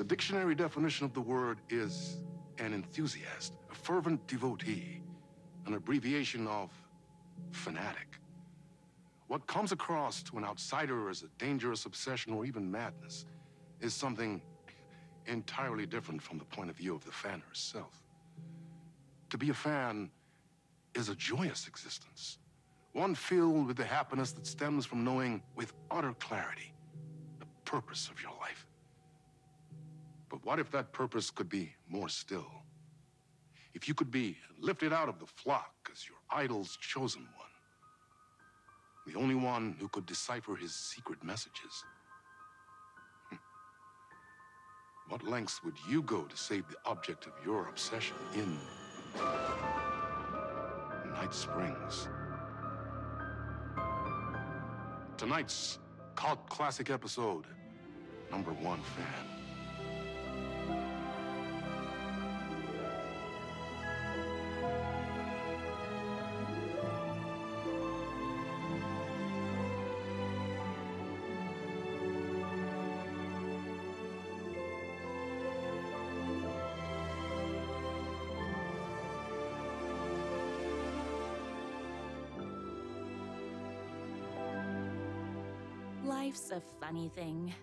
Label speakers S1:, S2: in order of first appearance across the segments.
S1: dictionary definition of the word is an enthusiast, a fervent devotee, an abbreviation of fanatic. What comes across to an outsider as a dangerous obsession or even madness is something entirely different from the point of view of the fan herself. To be a fan is a joyous existence, one filled with the happiness that stems from knowing with utter clarity the purpose of your life. But what if that purpose could be more still? If you could be lifted out of the flock as your idol's chosen one, the only one who could decipher his secret messages. What lengths would you go to save the object of your obsession in Night Springs? Tonight's cult classic episode, number 1 fan.
S2: Life's a funny thing.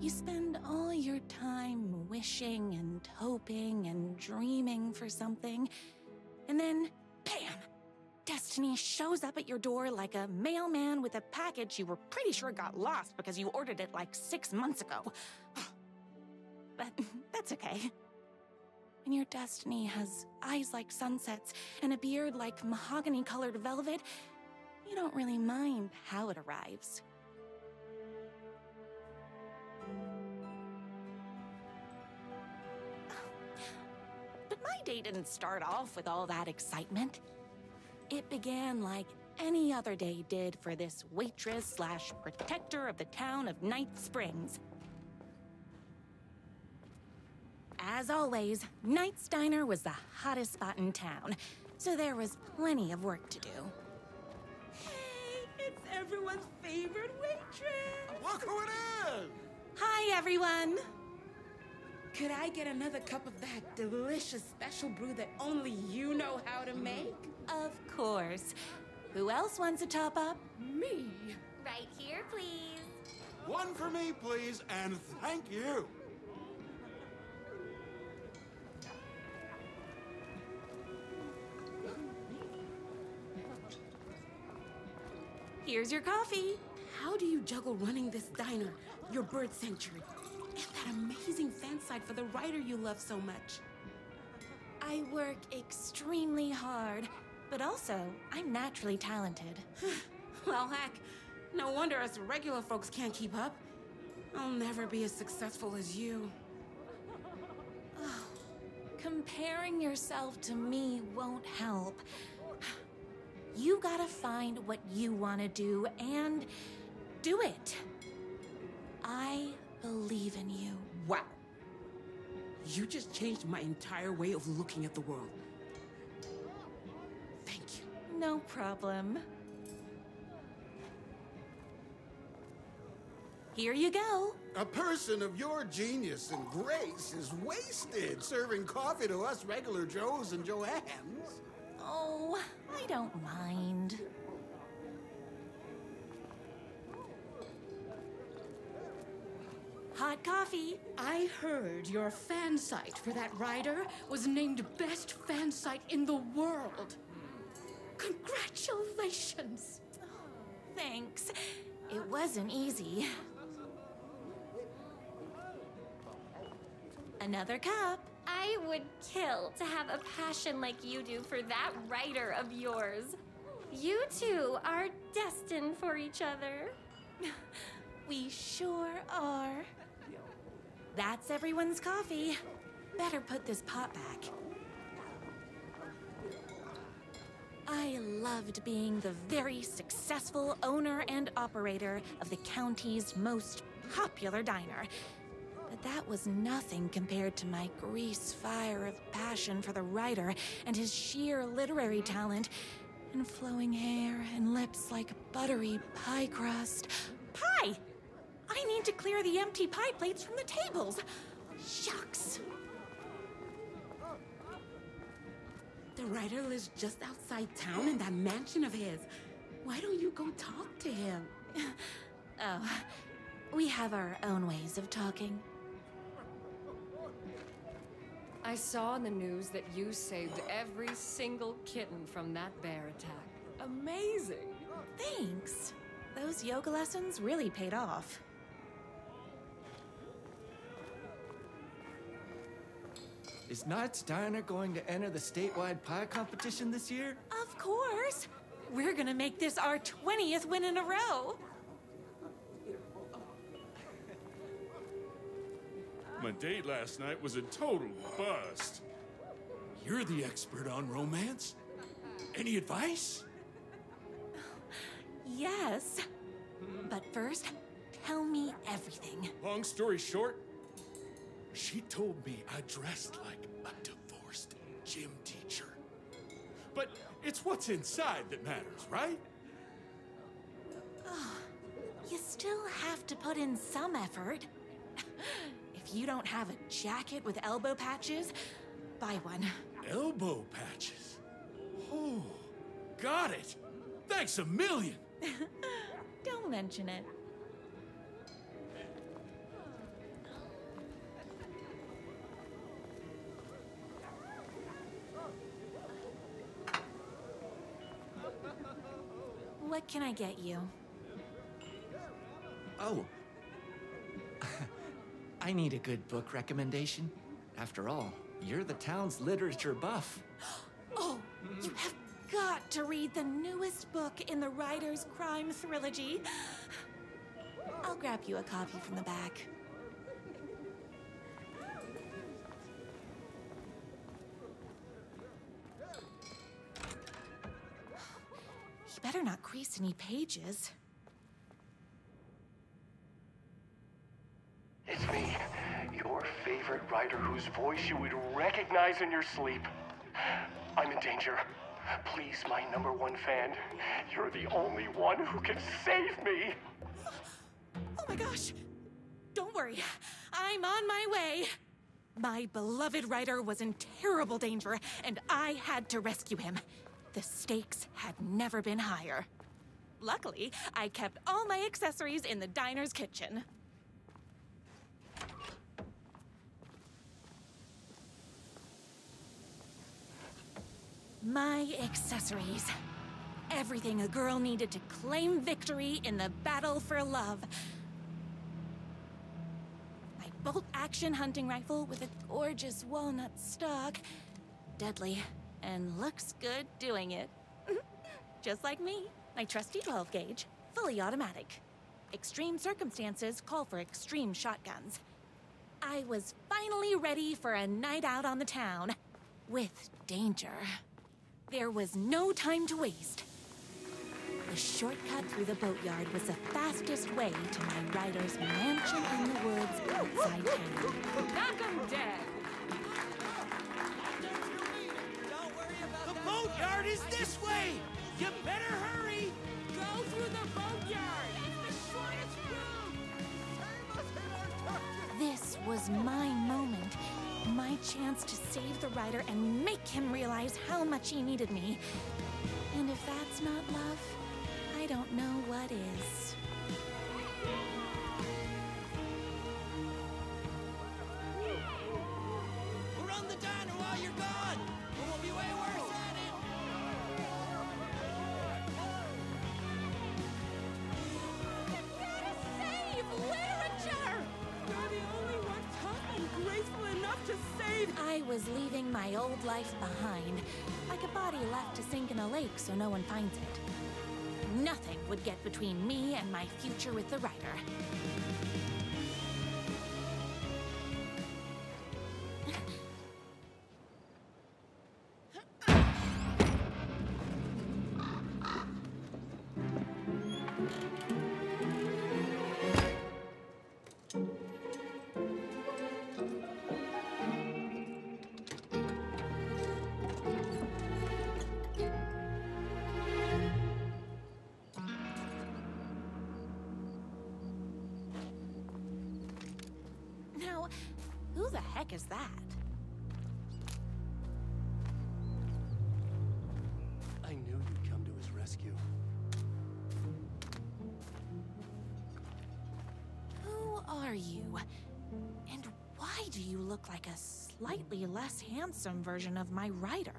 S2: You spend all your time wishing and hoping and dreaming for something, and then, bam! Destiny shows up at your door like a mailman with a package you were pretty sure got lost because you ordered it like 6 months ago. But that's okay. When your destiny has eyes like sunsets and a beard like mahogany-colored velvet, you don't really mind how it arrives. But my day didn't start off with all that excitement. It began like any other day did for this waitress/protector of the town of Night Springs. As always, Night's Diner was the hottest spot in town, so there was plenty of work to do.
S3: Hey, it's everyone's favorite waitress!
S4: Look who it is!
S2: Hi, everyone!
S3: Could I get another cup of that delicious special brew that only you know how to make?
S2: Of course. Who else wants a top-up?
S3: Me?
S5: Right here, please.
S4: One for me, please, and thank you.
S2: Here's your coffee.
S3: How do you juggle running this diner, your bird sanctuary, and that amazing fan site for the writer you love so much?
S2: I work extremely hard, but also I'm naturally talented.
S3: Well, heck, no wonder us regular folks can't keep up. I'll never be as successful as you.
S2: Oh, comparing yourself to me won't help. You gotta find what you want to do and do it. I believe in you.
S3: Wow. You just changed my entire way of looking at the world. Thank you.
S2: No problem. Here you go.
S4: A person of your genius and grace is wasted serving coffee to us regular Joes and Joannes.
S2: Oh, I don't mind. Hot coffee.
S6: I heard your fan site for that writer was named best fan site in the world. Congratulations!
S2: Thanks. It wasn't easy. Another cup.
S5: I would kill to have a passion like you do for that writer of yours. You two are destined for each other.
S2: We sure are. That's everyone's coffee. Better put this pot back. I loved being the very successful owner and operator of the county's most popular diner. But that was nothing compared to my grease fire of passion for the writer and his sheer literary talent, and flowing hair and lips like buttery pie crust. Pie! I need to clear the empty pie plates from the tables. Shucks.
S3: The writer lives just outside town in that mansion of his. Why don't you go talk to him?
S2: Oh, we have our own ways of talking.
S7: I saw in the news that you saved every single kitten from that bear attack. Amazing!
S2: Thanks. Those yoga lessons really paid off.
S8: Is Knight's Diner going to enter the statewide pie competition this year?
S2: Of course. We're gonna make this our 20th win in a row.
S9: My date last night was a total bust. You're the expert on romance. Any advice?
S2: Yes. But first, tell me everything.
S9: Long story short, she told me I dressed like a divorced gym teacher. But it's what's inside that matters, right?
S2: You still have to put in some effort. If you don't have a jacket with elbow patches, buy one.
S9: Elbow patches. Oh, got it. Thanks a million.
S2: Don't mention it. What can I get you?
S8: Oh. I need a good book recommendation. After all, you're the town's literature buff.
S2: Oh, you have got to read the newest book in the Writer's Crime Trilogy. I'll grab you a copy from the back. You better not crease any pages.
S10: It's me, your favorite writer whose voice you would recognize in your sleep. I'm in danger. Please, my #1 fan, you're the only one who can save me.
S2: Oh my gosh! Don't worry, I'm on my way. My beloved writer was in terrible danger, and I had to rescue him. The stakes had never been higher. Luckily, I kept all my accessories in the diner's kitchen. My accessories. Everything a girl needed to claim victory in the battle for love. My bolt-action hunting rifle with a gorgeous walnut stock. Deadly, and looks good doing it. Just like me. My trusty 12-gauge, fully automatic. Extreme circumstances call for extreme shotguns. I was finally ready for a night out on the town. With danger. There was no time to waste. The shortcut through the boatyard was the fastest way to my writer's mansion in the woods outside town.
S7: Knock 'em dead!
S8: The boatyard is this way! You better hurry!
S3: Go through the boatyard! It's the shortest route!
S2: This was my moment. My chance to save the writer and make him realize how much he needed me. And if that's not love, I don't know what is.
S8: We'll run the diner while you're gone! Or we'll be way worse at it!
S3: Save literature! You're the only one tough and graceful enough to save.
S2: I was leaving my old life behind, like a body left to sink in a lake so no one finds it. Nothing would get between me and my future with the writer. Who the heck is that?
S10: I knew you'd come to his rescue.
S2: Who are you? And why do you look like a slightly less handsome version of my writer?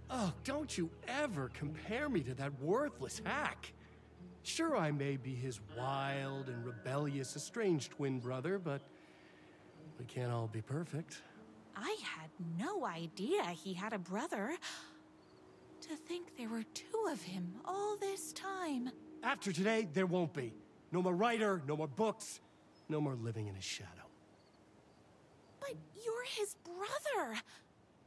S10: Oh, don't you ever compare me to that worthless hack. Sure, I may be his wild and rebellious estranged twin brother, but we can't all be perfect.
S2: I had no idea he had a brother. To think there were two of him all this time.
S10: After today, there won't be. No more writer, no more books, no more living in his shadow.
S2: But you're his brother.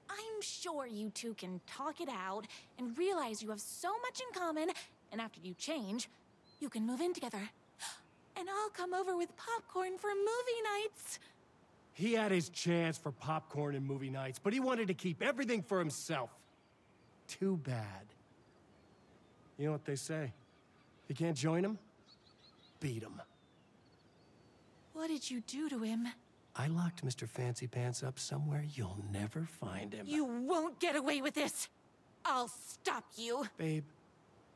S2: I'm sure you two can talk it out and realize you have so much in common, and after you change, you can move in together. And I'll come over with popcorn for movie nights.
S10: He had his chance for popcorn and movie nights, but he wanted to keep everything for himself. Too bad. You know what they say? If you can't join him, beat him.
S2: What did you do to him?
S10: I locked Mr. Fancy Pants up somewhere you'll never find him.
S2: You won't get away with this. I'll stop you.
S10: Babe,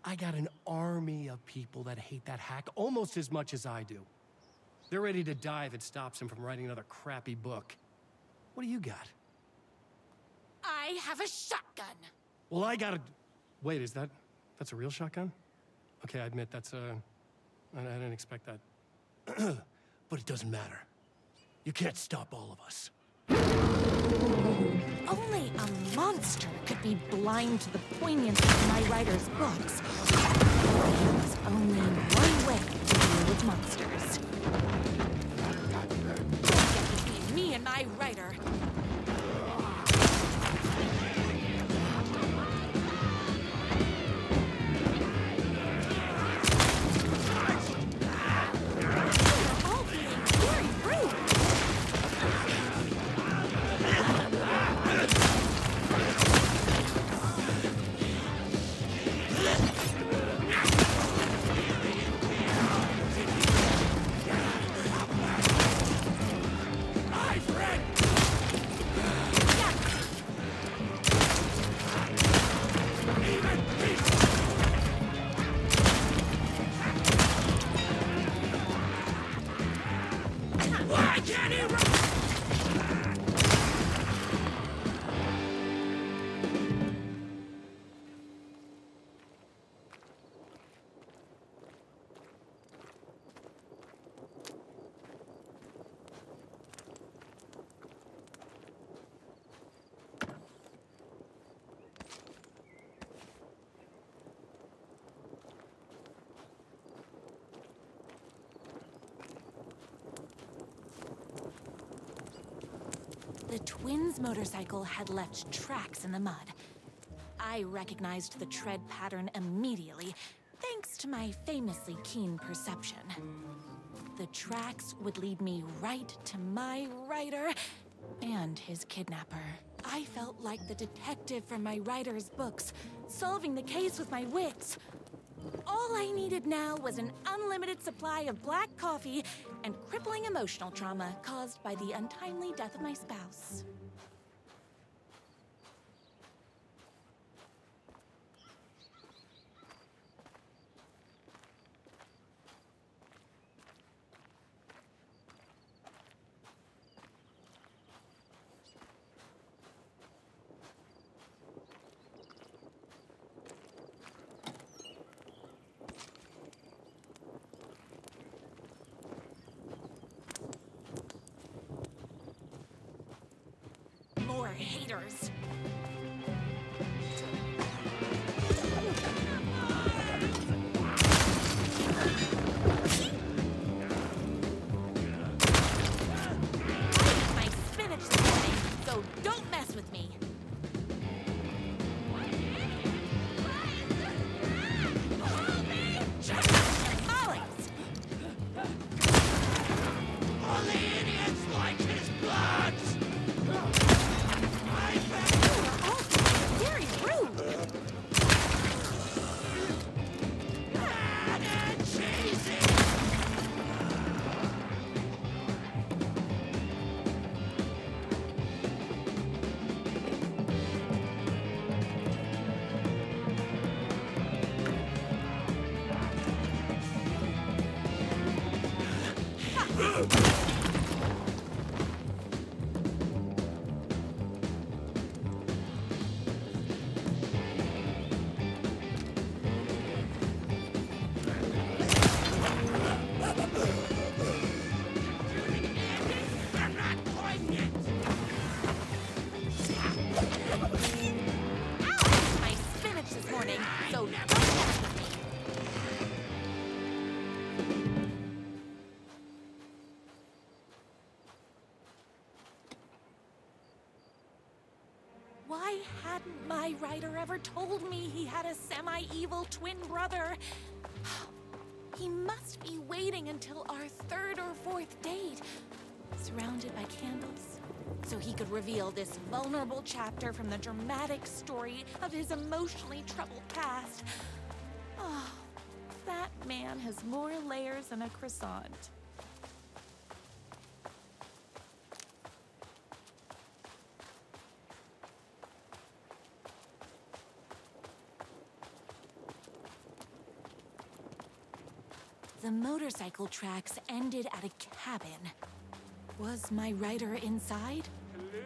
S10: I got an army of people that hate that hack almost as much as I do. They're ready to die if it stops him from writing another crappy book. What do you got?
S2: I have a shotgun.
S10: Well, I got a... Wait, that's a real shotgun? Okay, I admit that's I didn't expect that. But it doesn't matter. You can't stop all of us.
S2: Only a monster could be blind to the poignancy of my writer's books. There's only one way to deal with monsters. Don't get between me and my writer. The twins' motorcycle had left tracks in the mud. I recognized the tread pattern immediately, thanks to my famously keen perception. The tracks would lead me right to my writer and his kidnapper. I felt like the detective from my writer's books, solving the case with my wits. All I needed now was an unlimited supply of black coffee and crippling emotional trauma caused by the untimely death of my spouse. More haters. I ate my spinach this morning, so don't mess with me. Ollies!
S11: Only idiots like his blood!
S2: My spinach this morning, so don't mess with me. Why hadn't my writer ever told me he had a semi-evil twin brother? He must be waiting until our third or fourth date, surrounded by candles, so he could reveal this vulnerable chapter from the dramatic story of his emotionally troubled past. Oh, that man has more layers than a croissant. The motorcycle tracks ended at a cabin. Was my writer inside?
S10: Hello?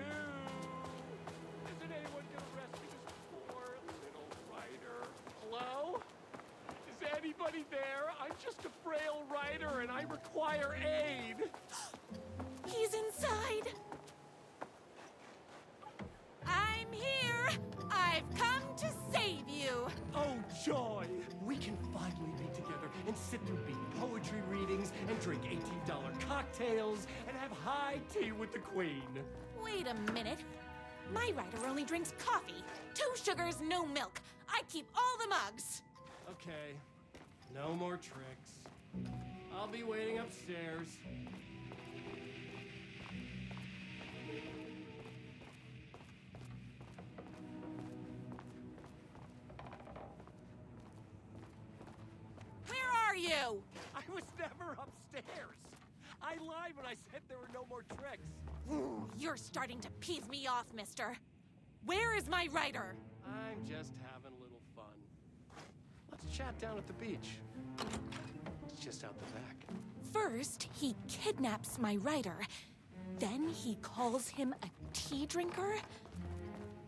S10: Isn't anyone gonna rescue this poor little writer? Hello? Is anybody there? I'm just a frail writer and I require aid.
S2: He's inside! I'm here! I've come to save you!
S10: Oh, joy! We can finally be together and sit through big poetry readings and drink $18 cocktails and have high tea with the Queen.
S2: Wait a minute. My writer only drinks coffee. 2 sugars, no milk. I keep all the mugs.
S10: Okay, no more tricks. I'll be waiting upstairs.
S2: Where are you?
S10: I was never upstairs. I lied when I said there were no more tricks.
S2: Ooh, you're starting to piss me off, mister. Where is my writer?
S10: I'm just having a little fun. Let's chat down at the beach. It's just out the back.
S2: First, he kidnaps my writer. Then he calls him a tea drinker.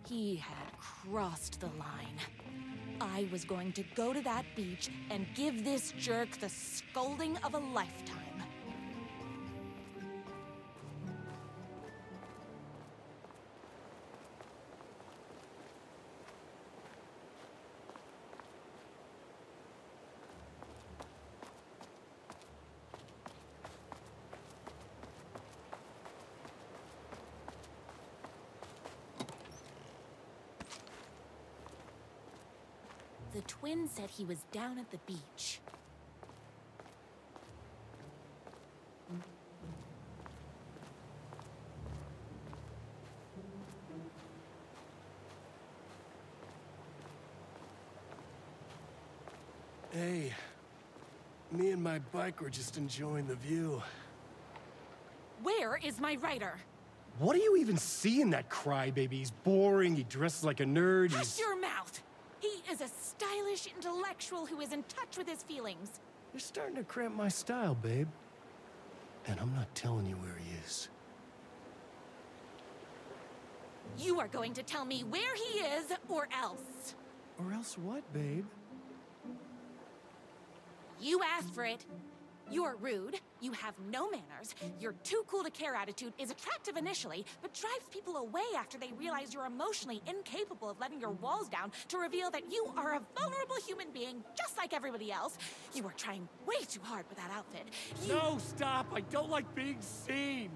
S2: He had crossed the line. I was going to go to that beach and give this jerk the scolding of a lifetime. The twin said he was down at the beach.
S10: Hey, me and my bike were just enjoying the view.
S2: Where is my writer?
S10: What do you even see in that crybaby? He's boring, he dresses like a nerd,
S2: Hush your mouth! He is a stylish intellectual who is in touch with his feelings.
S10: You're starting to cramp my style, babe. And I'm not telling you where he is.
S2: You are going to tell me where he is, or else.
S10: Or else what, babe?
S2: You asked for it. You're rude, you have no manners, your too cool to care attitude is attractive initially, but drives people away after they realize you're emotionally incapable of letting your walls down to reveal that you are a vulnerable human being just like everybody else. You are trying way too hard with that outfit.
S10: No, stop! I don't like being seen!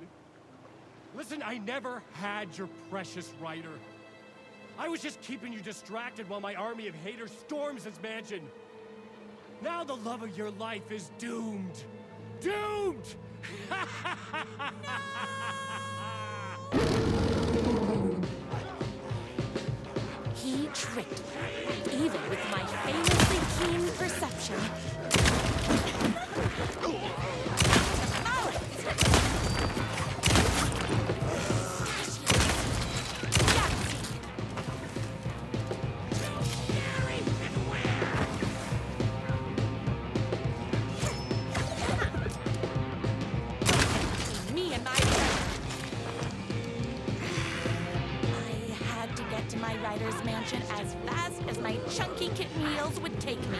S10: Listen, I never had your precious writer. I was just keeping you distracted while my army of haters storms his mansion. Now the love of your life is doomed. Doomed!
S2: He tricked me, even with my famously keen perception. wheels would take me.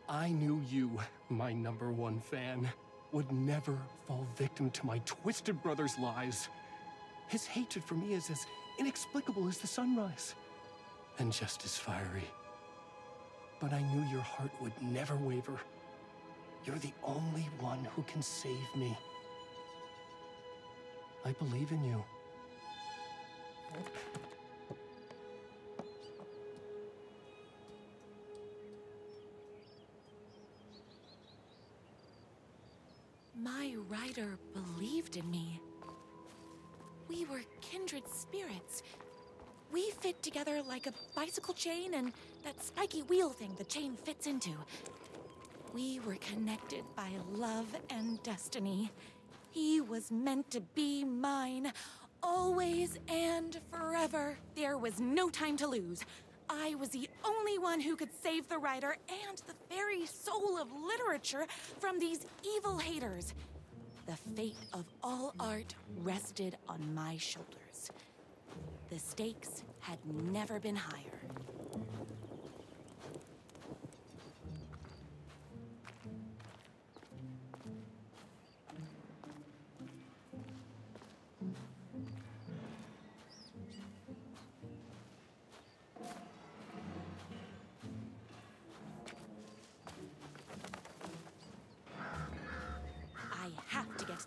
S10: I knew you, my #1 fan, would never fall victim to my twisted brother's lies. His hatred for me is as inexplicable as the sunrise, and just as fiery. But I knew your heart would never waver. You're the only one who can save me. I believe in you.
S2: My rider believed in me. We were kindred spirits. We fit together like a bicycle chain and that spiky wheel thing the chain fits into. We were connected by love and destiny. He was meant to be mine, always and forever. There was no time to lose. I was the only one who could save the writer and the very soul of literature from these evil haters. The fate of all art rested on my shoulders. The stakes had never been higher.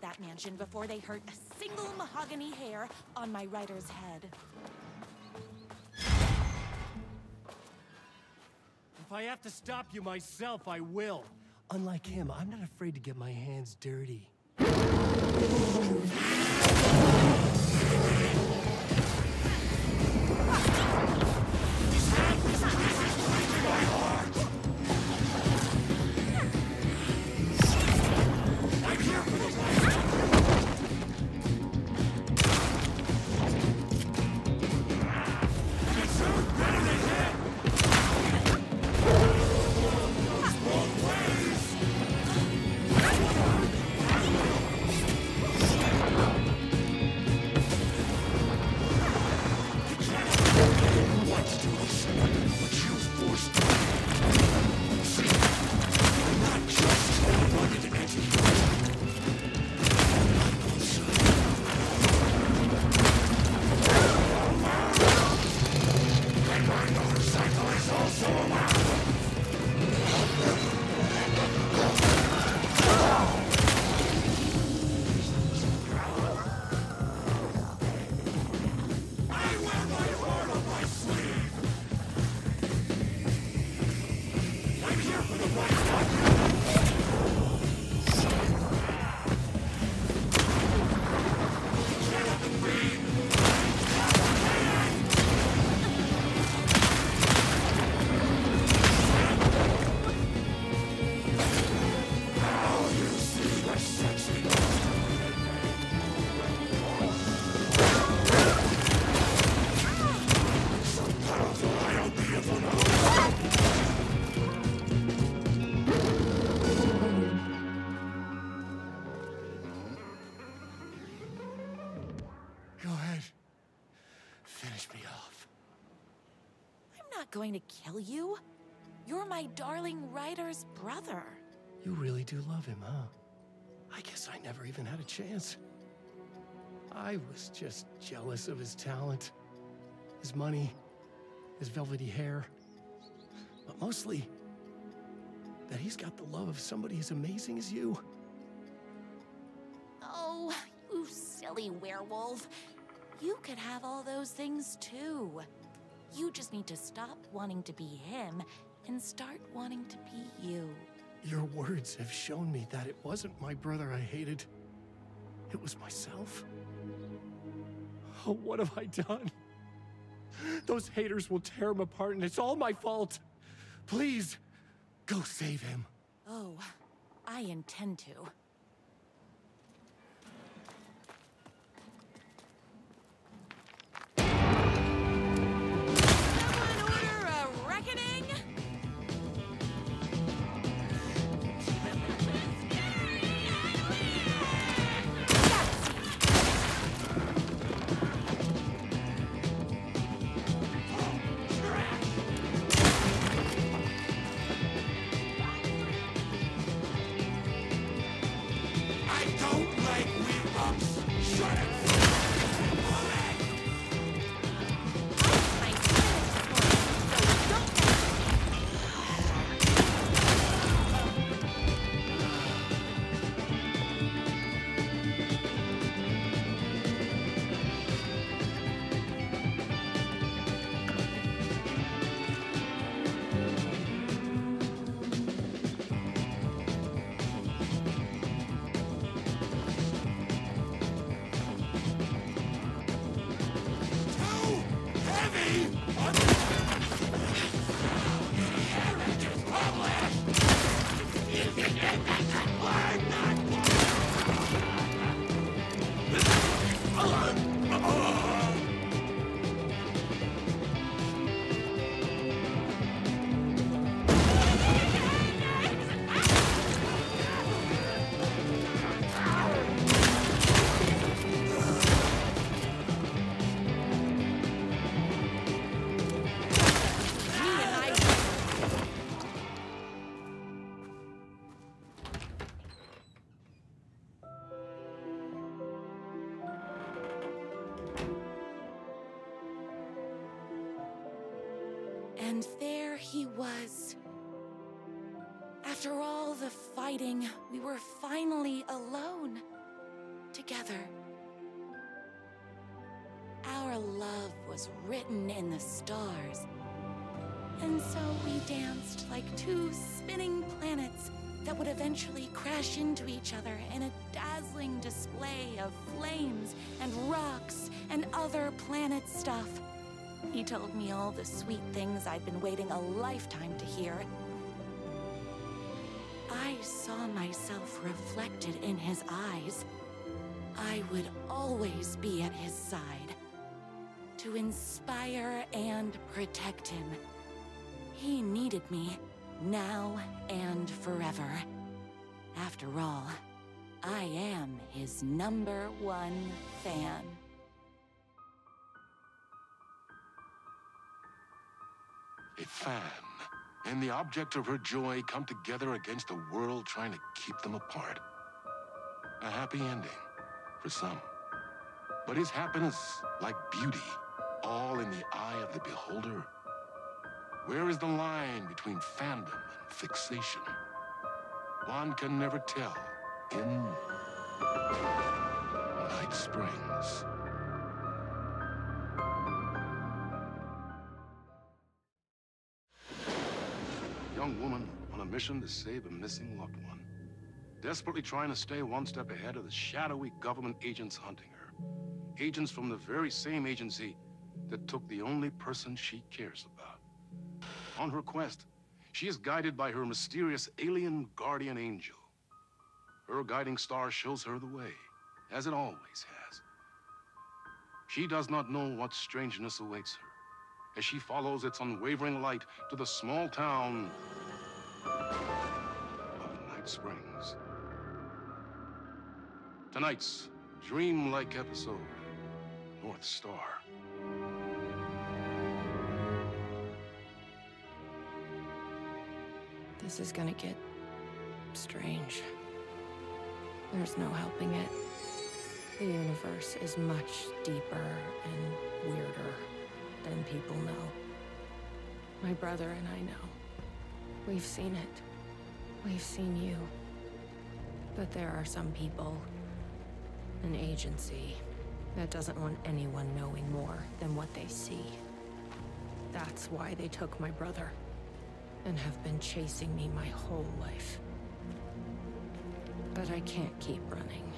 S2: That mansion before they hurt a single mahogany hair on my writer's head.
S10: If I have to stop you myself, I will. Unlike him, I'm not afraid to get my hands dirty.
S2: not going to kill you. You're my darling writer's brother.
S9: You really do love him, huh? I guess I never even had a chance. I was just jealous of his talent, his money, his velvety hair. But mostly, that he's got the love of somebody as amazing as you.
S2: Oh, you silly werewolf. You could have all those things too. You just need to stop wanting to be him and start wanting to be you.
S9: Your words have shown me that it wasn't my brother I hated. It was myself. Oh, what have I done? Those haters will tear him apart, and it's all my fault. Please, go save him.
S2: Oh, I intend to. Someone order a reckoning? And there he was. After all the fighting, we were finally alone. Together. Our love was written in the stars. And so we danced like two spinning planets that would eventually crash into each other in a dazzling display of flames and rocks and other planet stuff. He told me all the sweet things I'd been waiting a lifetime to hear. I saw myself reflected in his eyes. I would always be at his side, to inspire and protect him. He needed me, now and forever. After all, I am his #1 fan.
S1: A fan and the object of her joy come together against a world trying to keep them apart. A happy ending for some. But is happiness, like beauty, all in the eye of the beholder? Where is the line between fandom and fixation? One can never tell in Night Springs. Young woman on a mission to save a missing loved one. Desperately trying to stay one step ahead of the shadowy government agents hunting her. Agents from the very same agency that took the only person she cares about. On her quest, she is guided by her mysterious alien guardian angel. Her guiding star shows her the way, as it always has. She does not know what strangeness awaits her as she follows its unwavering light to the small town of Night Springs. Tonight's dreamlike episode, North Star.
S7: This is gonna get strange. There's no helping it. The universe is much deeper and weirder than people know. My brother and I know. We've seen it. We've seen you. But there are some people, an agency, that doesn't want anyone knowing more than what they see. That's why they took my brother, and have been chasing me my whole life. But I can't keep running.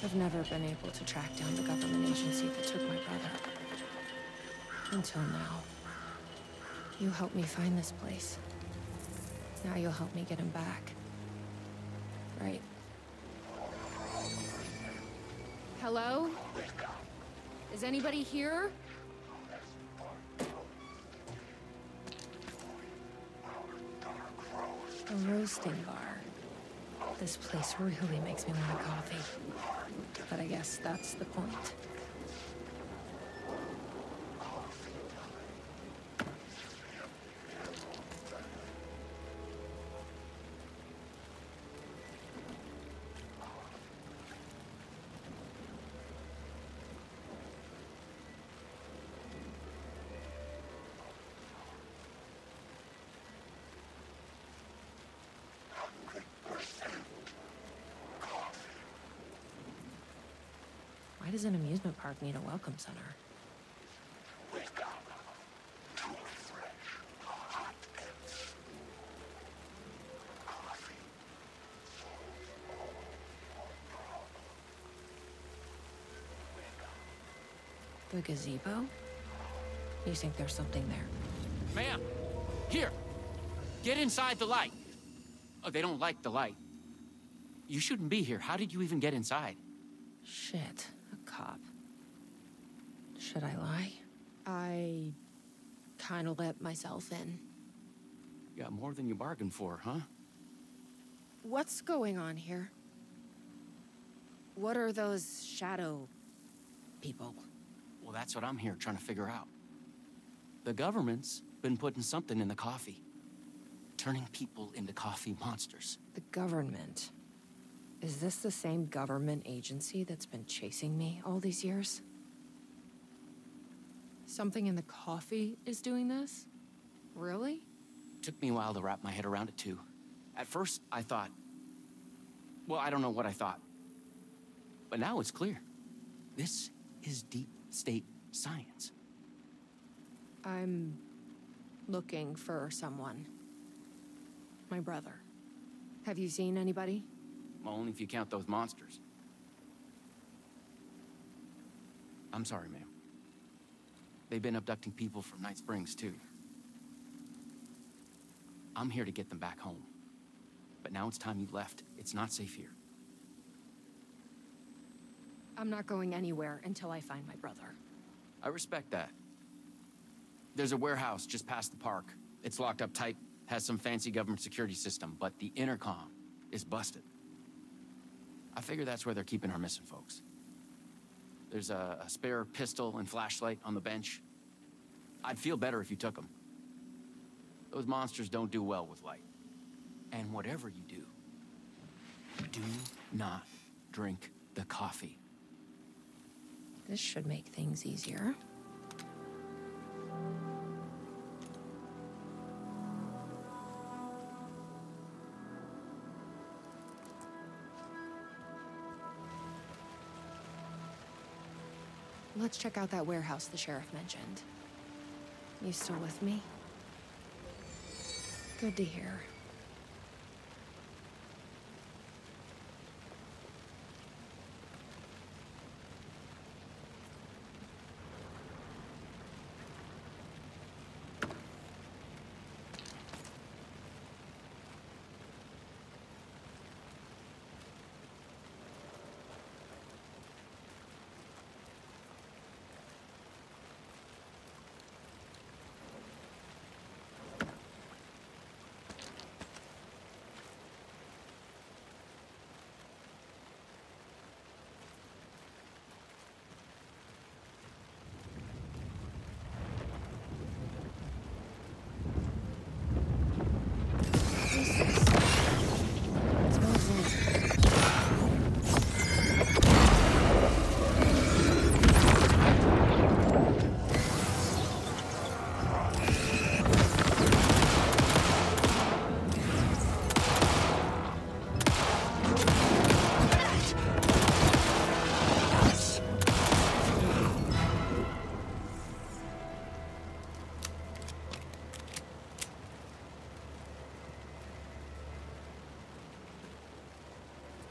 S7: I've never been able to track down the government agency that took my brother. Until now. You helped me find this place. Now you'll help me get him back. Right. Hello? Is anybody here? A roasting bar. This place really makes me want a coffee. But I guess that's the point. Why does an amusement park need a welcome center? The gazebo? You think there's something there?
S11: Ma'am! Here! Get inside the light! Oh, they don't like the light. You shouldn't be here. How did you even get inside?
S7: Shit. Cop. Should I lie? I kinda let myself in.
S11: You got more than you bargained for, huh?
S7: What's going on here? What are those shadow people?
S11: Well, that's what I'm here trying to figure out. The government's been putting something in the coffee. Turning people into coffee monsters.
S7: The government? Is this the same government agency that's been chasing me all these years? Something in the coffee is doing this? Really?
S11: Took me a while to wrap my head around it, too. At first, I thought... Well, I don't know what I thought. But now it's clear. This is deep state science.
S7: I'm looking for someone. My brother. Have you seen anybody?
S11: Well, only if you count those monsters. I'm sorry, ma'am. They've been abducting people from Night Springs, too. I'm here to get them back home. But now it's time you left. It's not safe here.
S7: I'm not going anywhere until I find my brother.
S11: I respect that. There's a warehouse just past the park. It's locked up tight, has some fancy government security system, but the intercom is busted. I figure that's where they're keeping our missing folks. There's a spare pistol and flashlight on the bench. I'd feel better if you took them. Those monsters don't do well with light. And whatever you do not drink the coffee.
S7: This should make things easier. Let's check out that warehouse the sheriff mentioned. You still with me? Good to hear.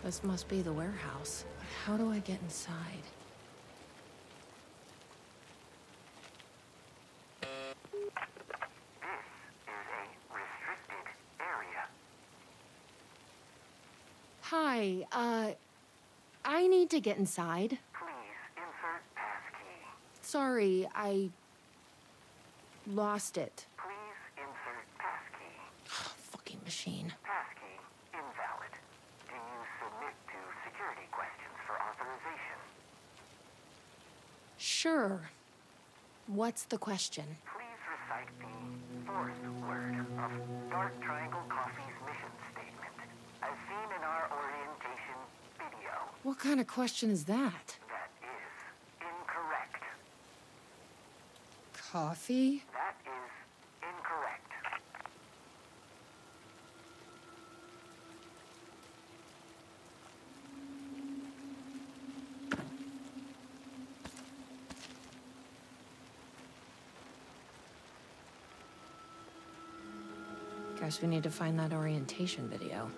S7: This must be the warehouse. But how do I get inside?
S12: This is a restricted area.
S7: Hi, I need to get inside.
S12: Please insert passkey.
S7: Sorry, I lost it.
S12: Please insert passkey.
S7: Fucking machine.
S12: Passkey invalid. Do you submit to security questions for authorization?
S7: Sure. What's the question?
S12: Please recite the fourth word of Dark Triangle Coffee's mission statement, as seen in our orientation video.
S7: What kind of question is that?
S12: That is incorrect.
S7: Coffee?
S12: That is incorrect.
S7: Guess we need to find that orientation video.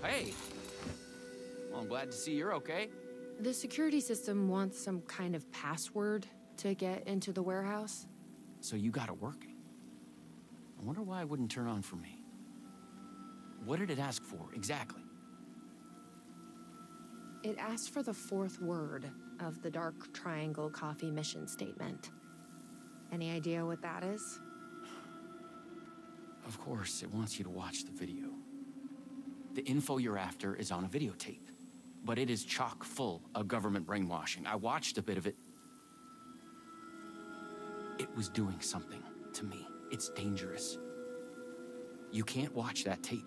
S11: Hey! Well, I'm glad to see you're okay.
S7: The security system wants some kind of password to get into the warehouse.
S11: So you got it working. I wonder why it wouldn't turn on for me. What did it ask for, exactly?
S7: It asked for the fourth word of the Dark Triangle Coffee mission statement. Any idea what that is?
S11: Of course, it wants you to watch the video. The info you're after is on a videotape, but it is chock full of government brainwashing. I watched a bit of it. It was doing something to me. It's dangerous. You can't watch that tape.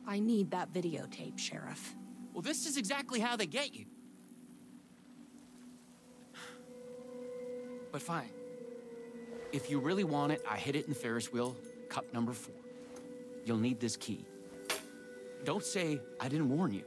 S7: I need that videotape, Sheriff.
S11: Well, this is exactly how they get you. But fine. If you really want it, I hid it in the Ferris wheel, cup number 4. You'll need this key. Don't say I didn't warn you.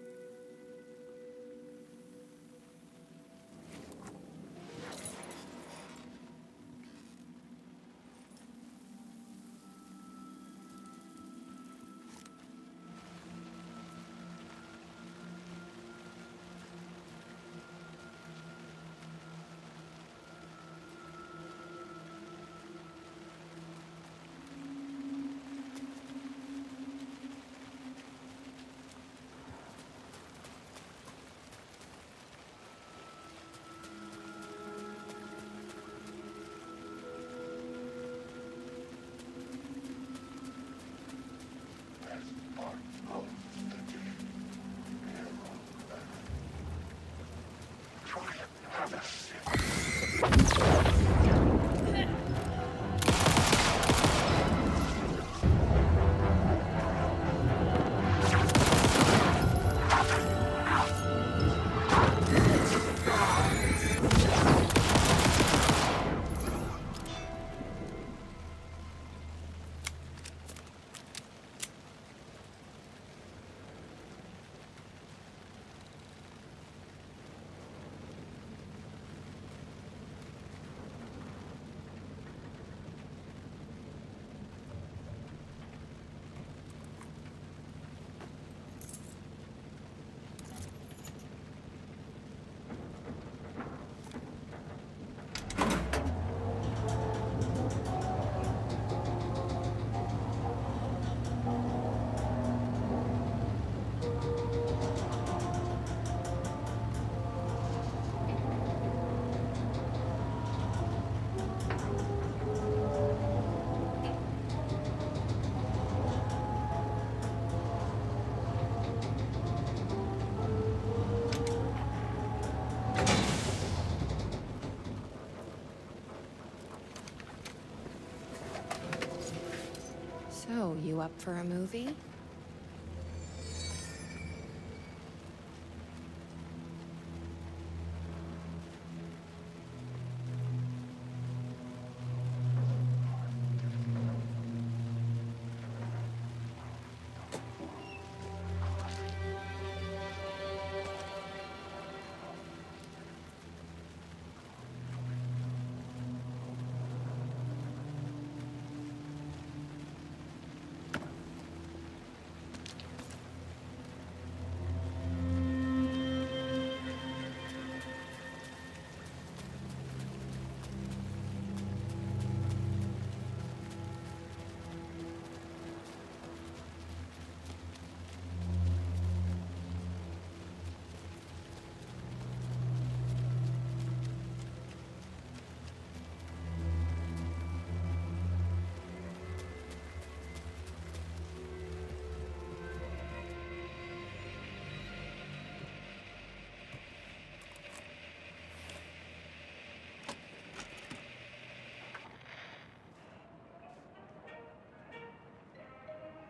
S7: You up for a movie?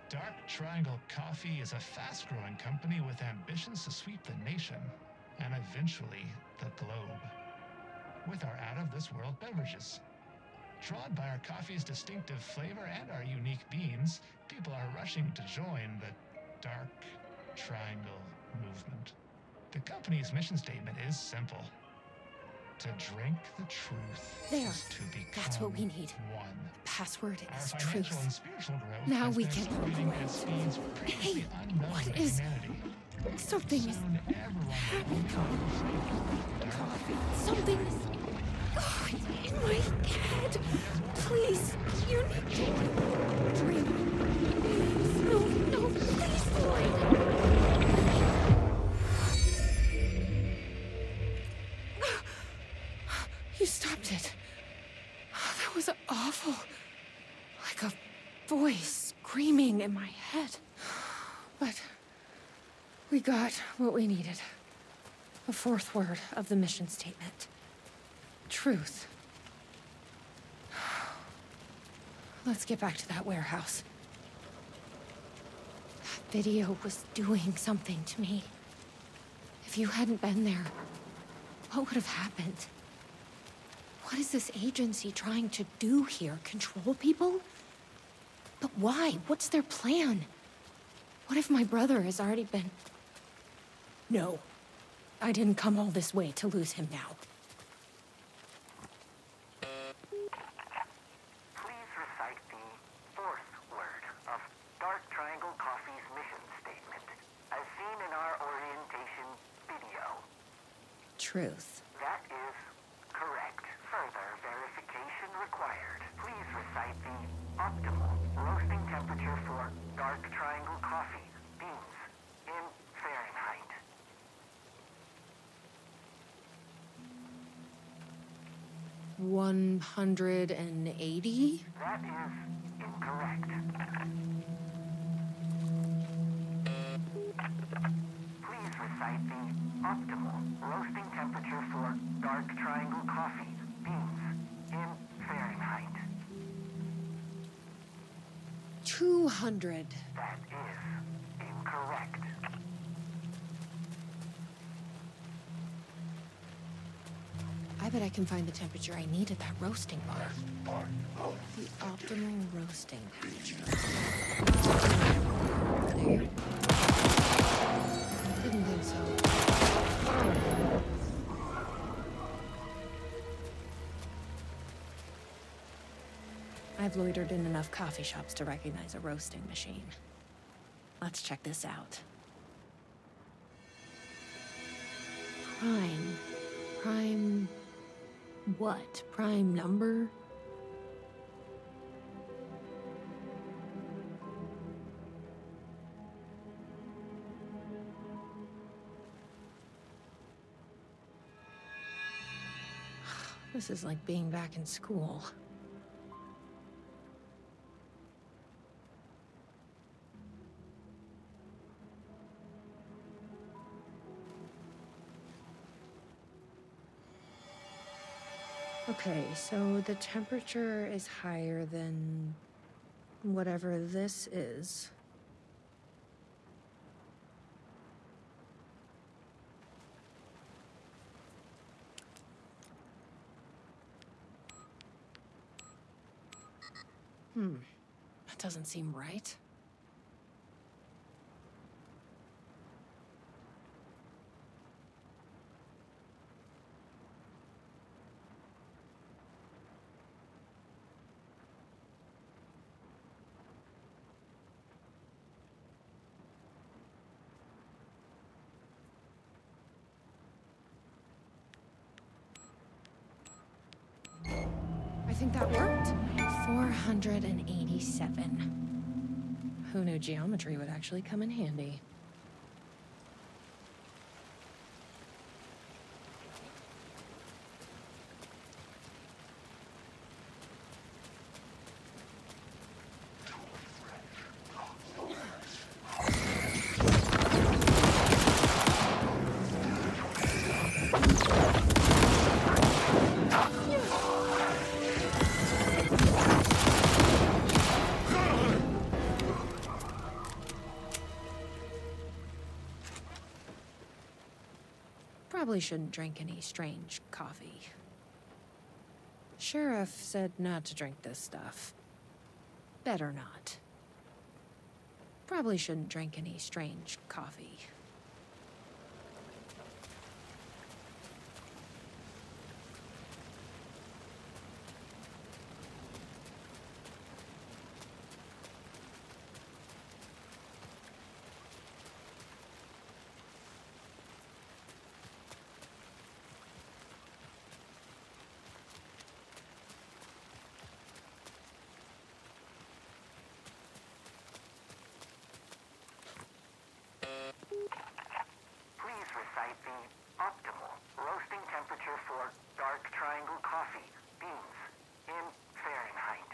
S13: Dark Triangle Coffee is a fast-growing company with ambitions to sweep the nation and eventually the globe with our out-of-this-world beverages. Drawn by our coffee's distinctive flavor and our unique beans, people are rushing to join the Dark Triangle movement. The company's mission statement is simple. To drink the truth
S7: There.
S13: is to become
S7: That's what we need.
S13: one.
S7: Password
S13: Our
S7: is
S13: financial
S7: truth.
S13: and spiritual growth
S7: Now
S13: has
S7: we
S13: been
S7: can
S13: accelerating at speeds previously unknown
S7: what
S13: to
S7: is-
S13: humanity.
S7: Something is...
S13: Soon everyone will own
S7: Coffee. Something is... Oh, it's in my head. Please, you need to drink. Please. No, no, please, Lloyd. You stopped it. That was awful. Like a voice screaming in my head. But we got what we needed. The fourth word of the mission statement. Truth. Let's get back to that warehouse. That video was doing something to me. If you hadn't been there, what would have happened? What is this agency trying to do here? Control people? But why? What's their plan? What if my brother has already been... No. I didn't come all this way to lose him now.
S12: Please recite the fourth word of Dark Triangle Coffee's mission statement, as seen in our orientation video.
S7: Truth.
S12: That is correct. Further verification required. Please recite the optimal roasting temperature for Dark Triangle Coffee beans in Fahrenheit.
S7: $180?
S12: That is incorrect. Please recite the optimal roasting temperature for Dark Triangle Coffee beans in Fahrenheit.
S7: 200.
S12: That is incorrect.
S7: I bet I can find the temperature I need at that roasting bar. The optimal roasting temperature. There. Didn't think so. I've loitered in enough coffee shops to recognize a roasting machine. Let's check this out. Prime. Prime... what? Prime number? This is like being back in school. Okay, so the temperature is higher than Whatever this is. That doesn't seem right. I think that worked. 487. Who knew geometry would actually come in handy? Probably shouldn't drink any strange coffee. Sheriff said not to drink this stuff. Better not. Probably shouldn't drink any strange coffee.
S12: Please recite the optimal roasting temperature for dark triangle coffee beans in Fahrenheit.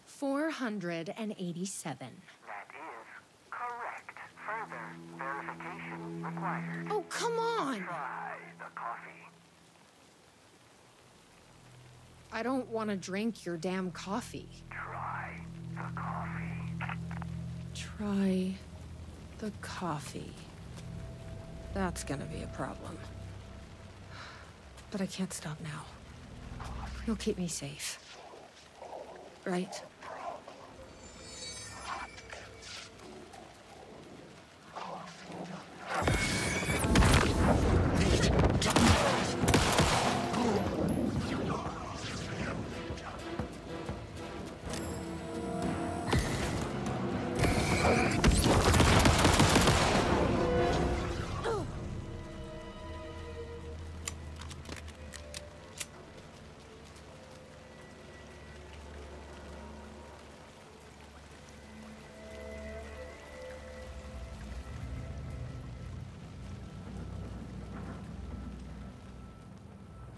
S7: 487.
S12: That is correct. Further verification required.
S7: Oh, come on!
S12: Try the coffee.
S7: I don't want to drink your damn coffee.
S12: Try the coffee.
S7: Try the coffee. That's gonna be a problem. But I can't stop now. You'll keep me safe. Right?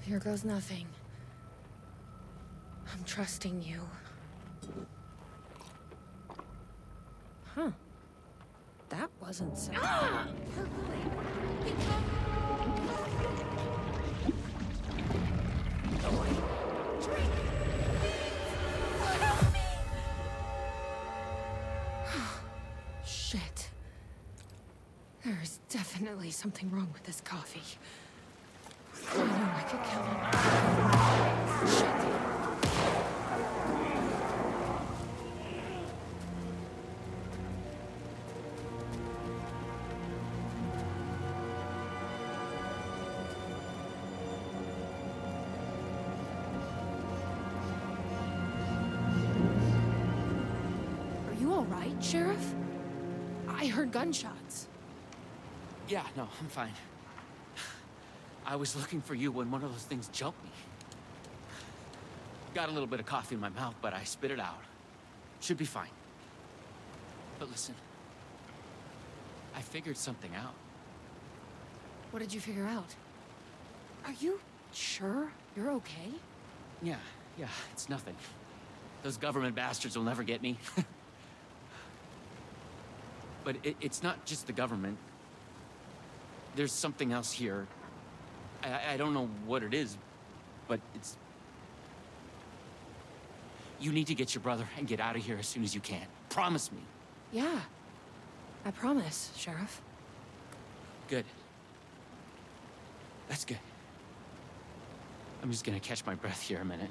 S7: Here goes nothing. I'm trusting you. Huh. That wasn't so... Shit. There is definitely something wrong with this coffee. I know I could count on it. Shit. Are you all right, Sheriff? I heard gunshots.
S11: Yeah, no, I'm fine. I was looking for you when one of those things jumped me. Got a little bit of coffee in my mouth, but I spit it out. Should be fine. But listen, I figured something out.
S7: What did you figure out? Are you sure you're okay?
S11: Yeah, it's nothing. Those government bastards will never get me. But it's not just the government. There's something else here. I don't know what it is, but You need to get your brother and get out of here as soon as you can. Promise me.
S7: Yeah. I promise, Sheriff.
S11: Good. That's good. I'm just gonna catch my breath here a minute.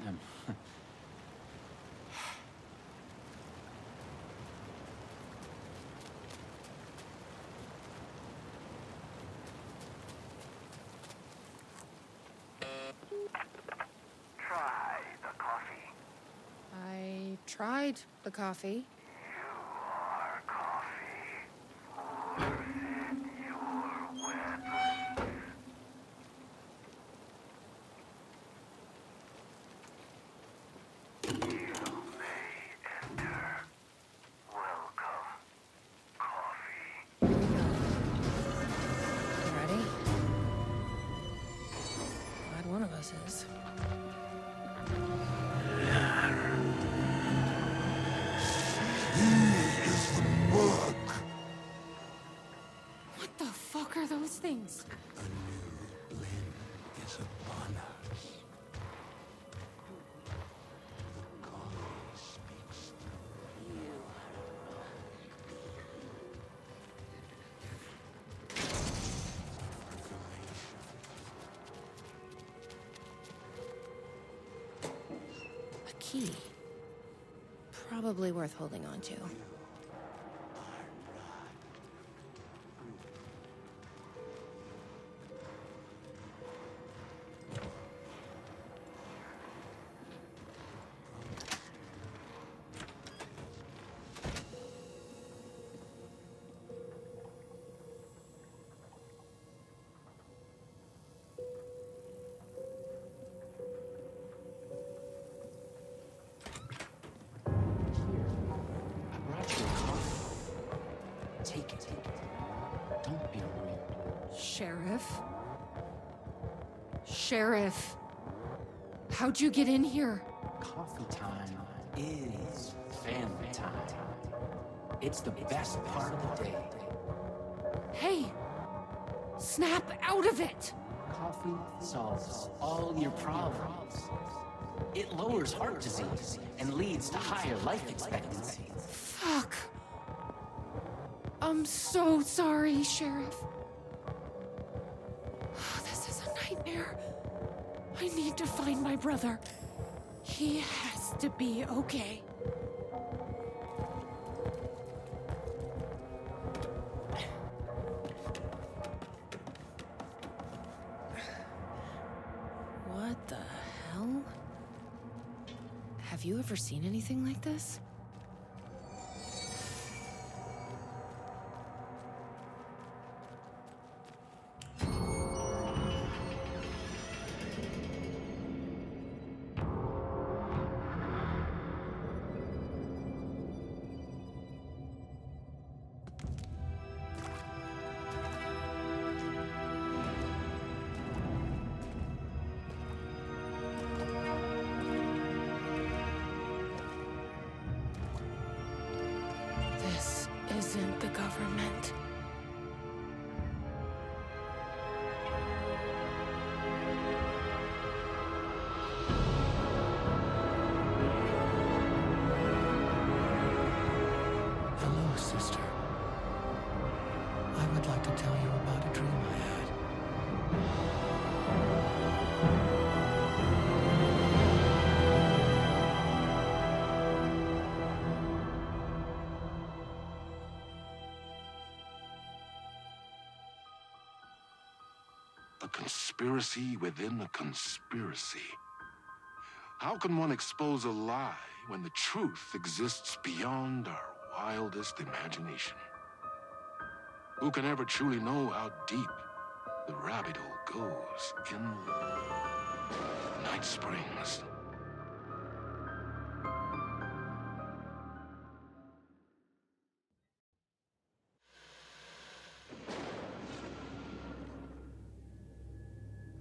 S12: Try the coffee.
S7: I tried the coffee.
S12: You are coffee. Force in your weapons. You may enter. Welcome, coffee.
S7: You ready? Glad one of us is.
S3: What the fuck are those things?
S4: Is upon us. Coffee speaks.
S7: A key. Probably worth holding on to.
S11: Take it. Don't be rude.
S6: Sheriff? Sheriff! How'd you get in here?
S11: Coffee time is family time. It's the best part of the day.
S6: Hey! Snap out of it!
S11: Coffee solves all your problems. It lowers heart disease and leads to higher life expectancy.
S6: Fuck. I'm so sorry, Sheriff. This is a nightmare. I need to find my brother. He has to be okay.
S7: What the hell? Have you ever seen anything like this? This isn't the government.
S9: Hello, sister. I would like to tell you about a dream I had.
S1: A conspiracy within a conspiracy. How can one expose a lie when the truth exists beyond our wildest imagination? Who can ever truly know how deep the rabbit hole goes in Night Springs?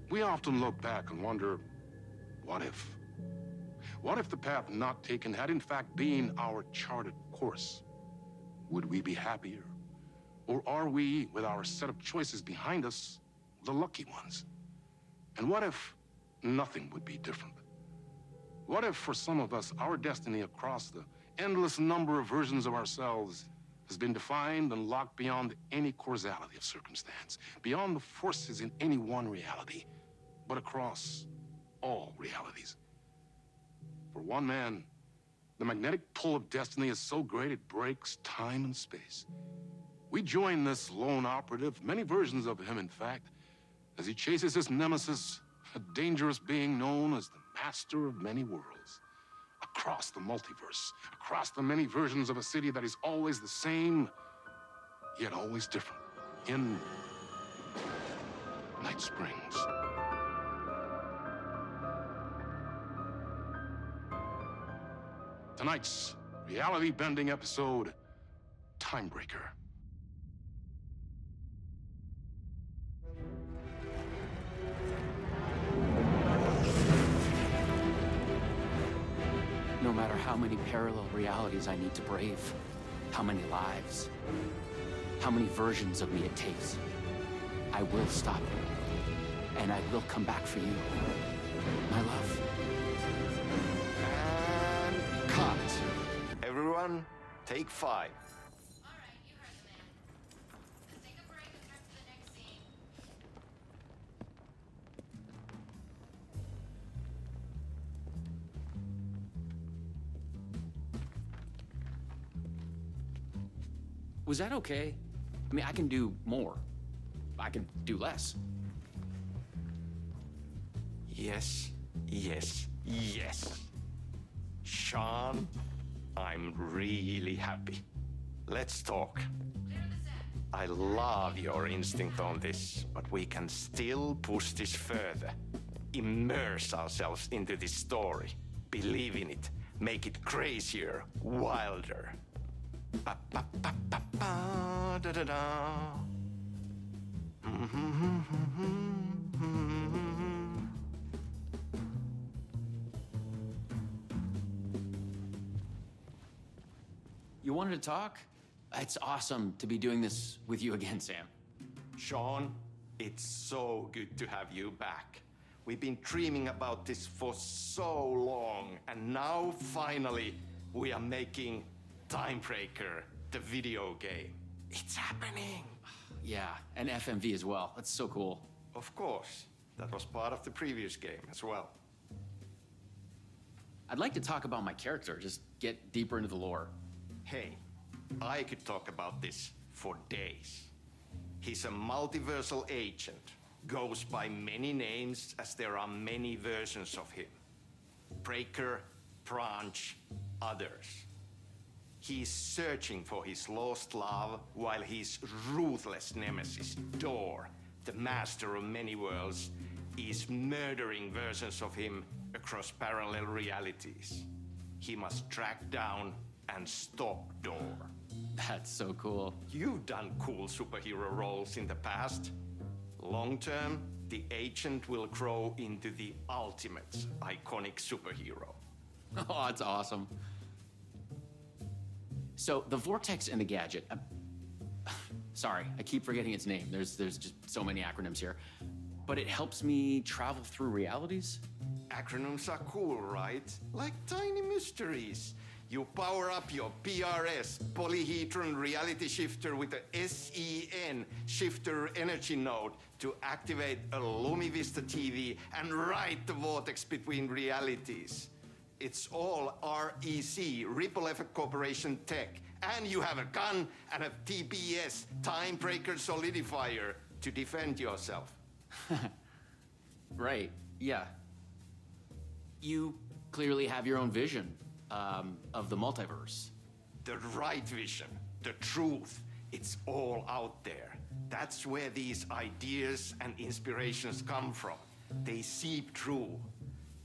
S1: We often look back and wonder, what if? What if the path not taken had in fact been our charted course? Would we be happier? Or are we, with our set of choices behind us, the lucky ones? And what if nothing would be different? What if, for some of us, our destiny across the endless number of versions of ourselves has been defined and locked beyond any causality of circumstance, beyond the forces in any one reality, but across all realities? For one man, the magnetic pull of destiny is so great it breaks time and space. We join this lone operative, many versions of him, in fact, as he chases his nemesis, a dangerous being known as the master of many worlds. Across the multiverse, across the many versions of a city that is always the same, yet always different. In Night Springs. Tonight's reality-bending episode, Timebreaker.
S11: No matter how many parallel realities I need to brave, how many lives, how many versions of me it takes, I will stop it. And I will come back for you, my love.
S14: And cut. Everyone, take 5.
S11: Was that okay? I mean, I can do more. I can do less.
S14: Yes, yes, yes. Sean, I'm really happy. Let's talk. I love your instinct on this, but we can still push this further. Immerse ourselves into this story. Believe in it. Make it crazier, wilder. Ba ba ba ba ba da da da.
S11: You wanted to talk? It's awesome to be doing this with you again, Sam.
S14: Sean, it's so good to have you back. We've been dreaming about this for so long, and now finally we are making Timebreaker, the video game. It's happening.
S11: Yeah, and FMV as well. That's so cool.
S14: Of course. That was part of the previous game as well.
S11: I'd like to talk about my character, just get deeper into the lore.
S14: Hey, I could talk about this for days. He's a multiversal agent, goes by many names as there are many versions of him. Breaker, Branch, others. He's searching for his lost love while his ruthless nemesis, Door, the master of many worlds, is murdering versions of him across parallel realities. He must track down and stop Door.
S11: That's so cool.
S14: You've done cool superhero roles in the past. Long term, the agent will grow into the ultimate iconic superhero.
S11: Oh, that's awesome. So, the Vortex and the Gadget. Sorry, I keep forgetting its name. There's just so many acronyms here. But it helps me travel through realities?
S14: Acronyms are cool, right? Like tiny mysteries. You power up your PRS, polyhedron reality shifter, with a SEN shifter energy node to activate a LumiVista TV and write the vortex between realities. It's all REC, Ripple Effect Corporation tech. And you have a gun and a TPS, Timebreaker Solidifier, to defend yourself.
S11: Right, yeah. You clearly have your own vision of the multiverse.
S14: The right vision, the truth, it's all out there. That's where these ideas and inspirations come from. They seep through.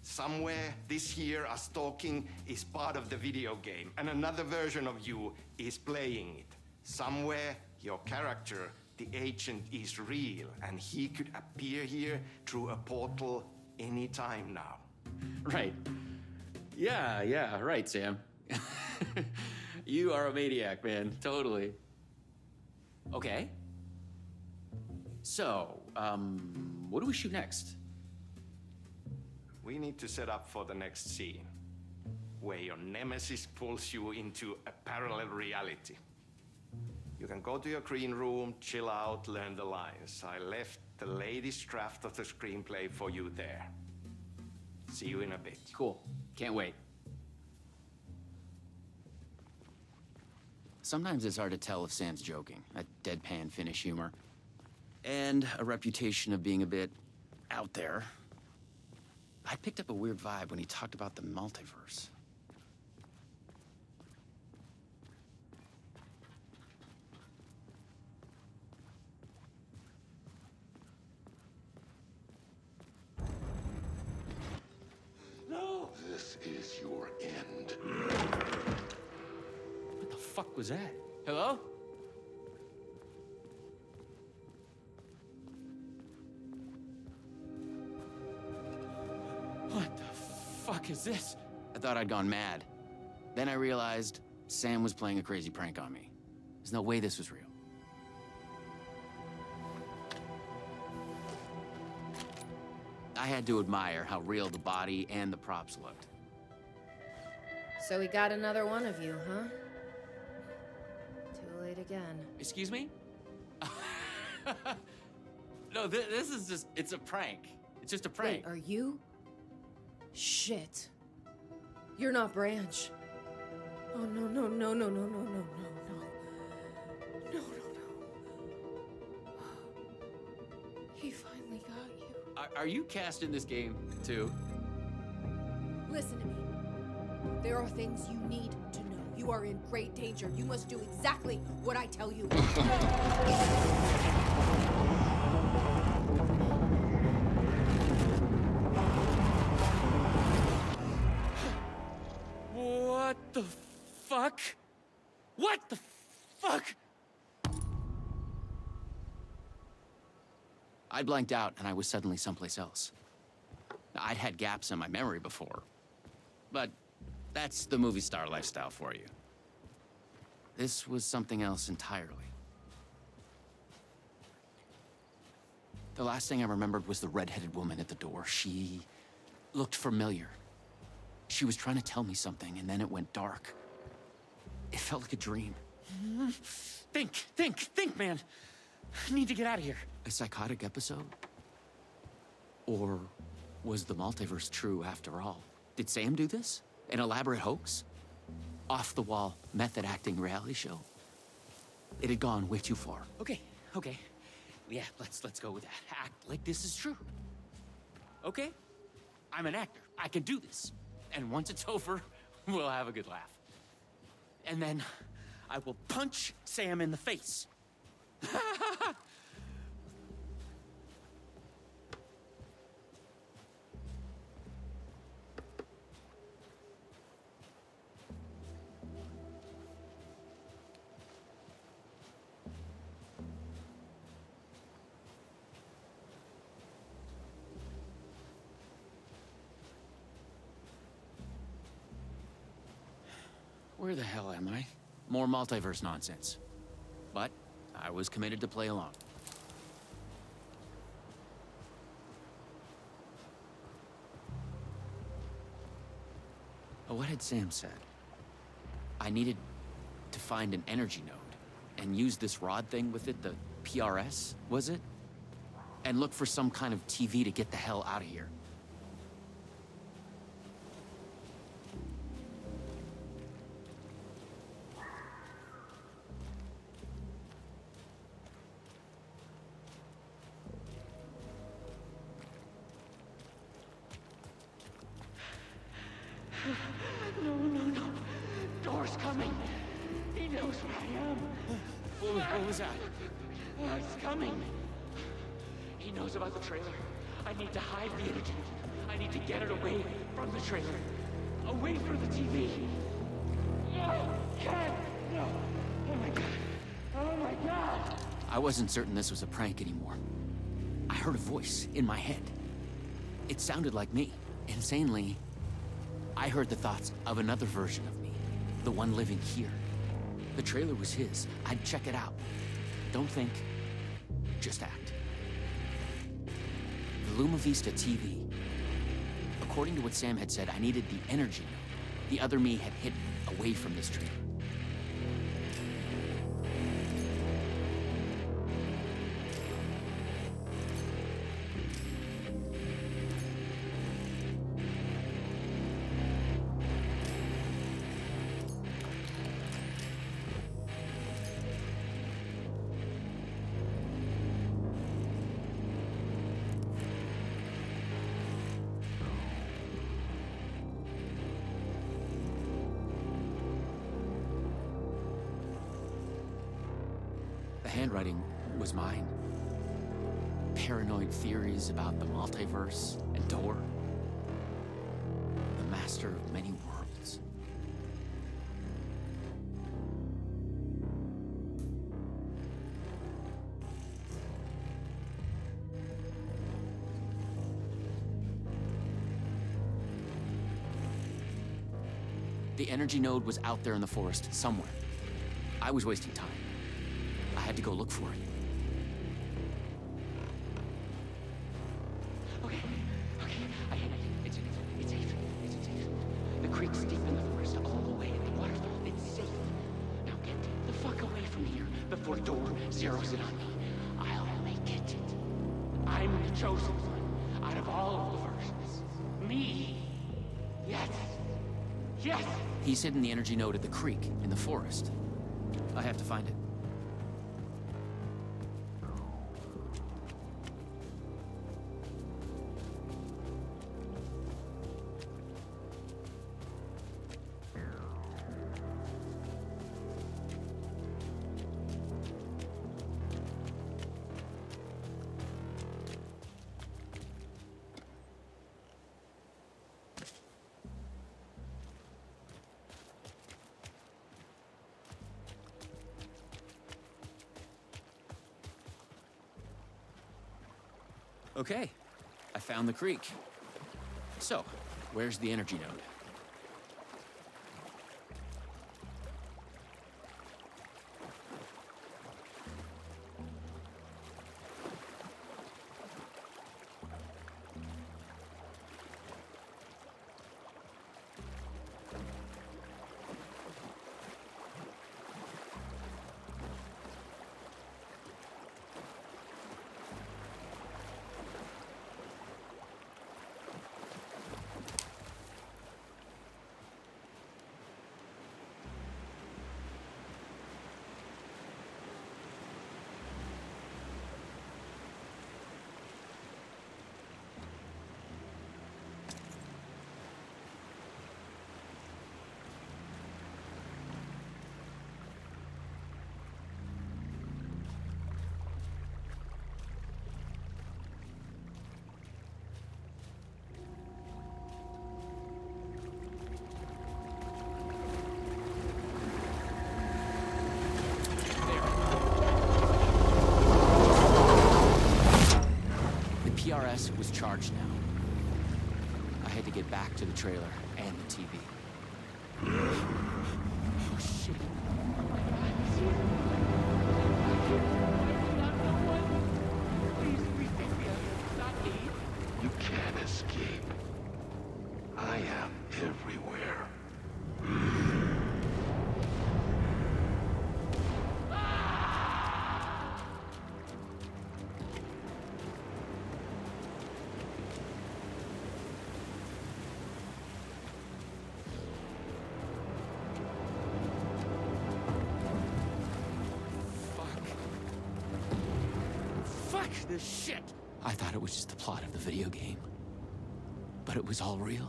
S14: Somewhere this here, us talking, is part of the video game, and another version of you is playing it. Somewhere, your character, the agent, is real, and he could appear here through a portal anytime now.
S11: Right. Yeah, right, Sam. You are a maniac, man. Totally. Okay. So, what do we shoot next?
S14: we need to set up for the next scene, where your nemesis pulls you into a parallel reality. You can go to your green room, chill out, learn the lines. I left the latest draft of the screenplay for you there. See you in a bit.
S11: Cool. Can't wait. Sometimes it's hard to tell if Sam's joking. That deadpan Finnish humor. And a reputation of being a bit out there. I picked up a weird vibe when he talked about the multiverse.
S1: No! This is your end.
S11: What the fuck was that? Hello? What the fuck is this? I thought I'd gone mad. Then I realized Sam was playing a crazy prank on me. There's no way this was real. I had to admire how real the body and the props looked.
S7: So we got another one of you, huh? Too late again.
S11: Excuse me? No, this is just, it's a prank. It's just a prank.
S7: Wait, are you? Shit. You're not Branch. Oh, no, no, no, no, no, no, no, no, no. No, no, no. He finally got you.
S11: Are you cast in this game, too?
S7: Listen to me. There are things you need to know. You are in great danger. You must do exactly what I tell you.
S11: What the fuck? What the fuck? I blanked out and I was suddenly someplace else. I'd had gaps in my memory before, but that's the movie star lifestyle for you. This was something else entirely. The last thing I remembered was the red-headed woman at the door. She looked familiar. She was trying to tell me something, and then it went dark. It felt like a dream. Think, man. I need to get out of here. A psychotic episode? Or was the multiverse true after all? Did Sam do this? An elaborate hoax? Off-the-wall, method-acting reality show? It had gone way too far. Okay. Yeah, let's go with that. Act like this is true. Okay? I'm an actor. I can do this. And once it's over, we'll have a good laugh. And then I will punch Sam in the face. Where the hell am I? More multiverse nonsense. But I was committed to play along. What had Sam said? I needed to find an energy node and use this rod thing with it, the PRS, was it? And look for some kind of TV to get the hell out of here. No. Door's coming. He knows where I am. What was that? It's coming. He knows about the trailer. I need to hide the energy. I need to get it away from the trailer. Away from the TV. No! Ken! No! Oh my God! Oh my God! I wasn't certain this was a prank anymore. I heard a voice in my head. It sounded like me. Insanely, I heard the thoughts of another version of me. The one living here. The trailer was his. I'd check it out. Don't think, just act. The Luma Vista TV. A according to what Sam had said, I needed the energy node. The other me had hidden away from this tree. The handwriting was mine. Paranoid theories about the multiverse and Door. The master of many worlds. The energy node was out there in the forest somewhere. I was wasting time. I had to go look for it.
S15: Okay. It's safe. The creek's deep in the forest, all the way at the waterfall. It's safe. Now get the fuck away from here before Door zeroes in on me. I'll make it. I'm the chosen one out of all of the versions. Me. Yes.
S11: He's hidden the energy node at the creek in the forest. I have to find it. Okay, I found the creek. So, where's the energy node? PRS was charged now. I had to get back to the trailer and the TV. Oh, shit.
S1: You can't escape. I am everywhere.
S11: This shit! I thought it was just the plot of the video game. But it was all real.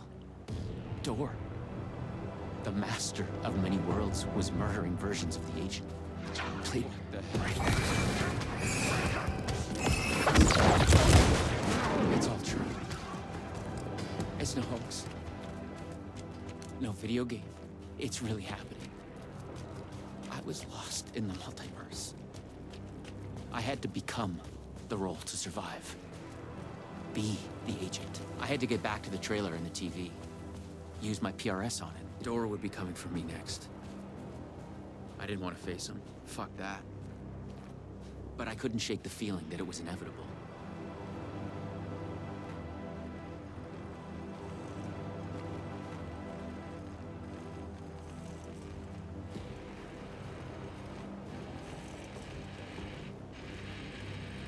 S11: Door, the master of many worlds, was murdering versions of the agent. Played It's all true. It's no hoax. No video game. It's really happening. I was lost in the multiverse. I had to become the role to survive. Be the agent. I had to get back to the trailer and the TV. Use my PRS on it. Door would be coming for me next. I didn't want to face him. Fuck that. But I couldn't shake the feeling that it was inevitable.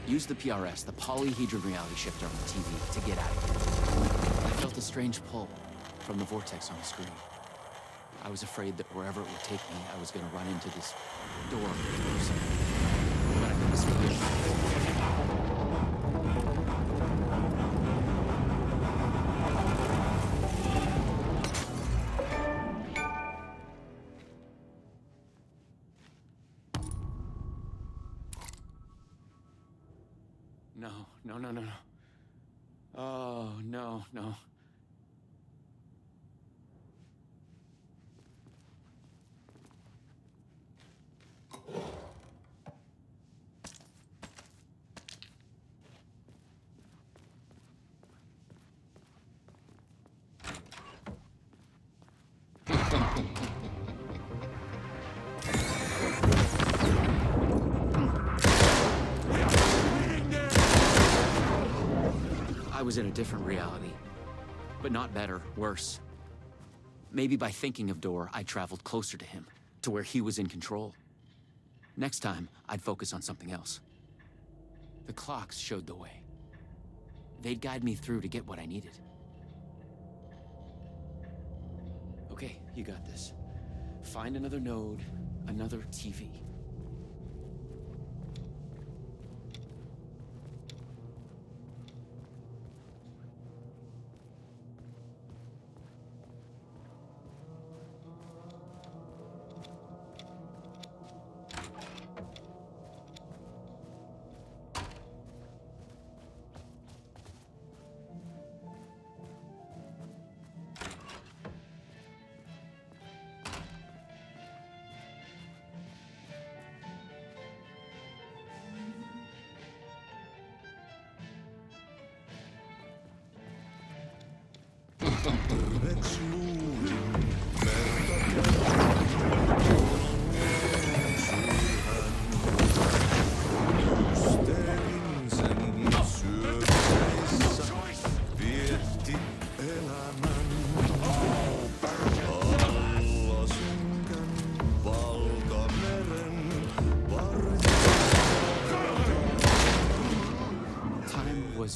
S11: Use the PRS, the polyhedron reality shifter on the TV, to get out of here. I felt a strange pull from the vortex on the screen. I was afraid that wherever it would take me, I was going to run into this door or something. But I think it's No. Oh, no. I was in a different reality, but not better, worse. Maybe by thinking of Door, I traveled closer to him, to where he was in control. Next time, I'd focus on something else. The clocks showed the way. They'd guide me through to get what I needed. Okay, you got this. Find another node, another TV.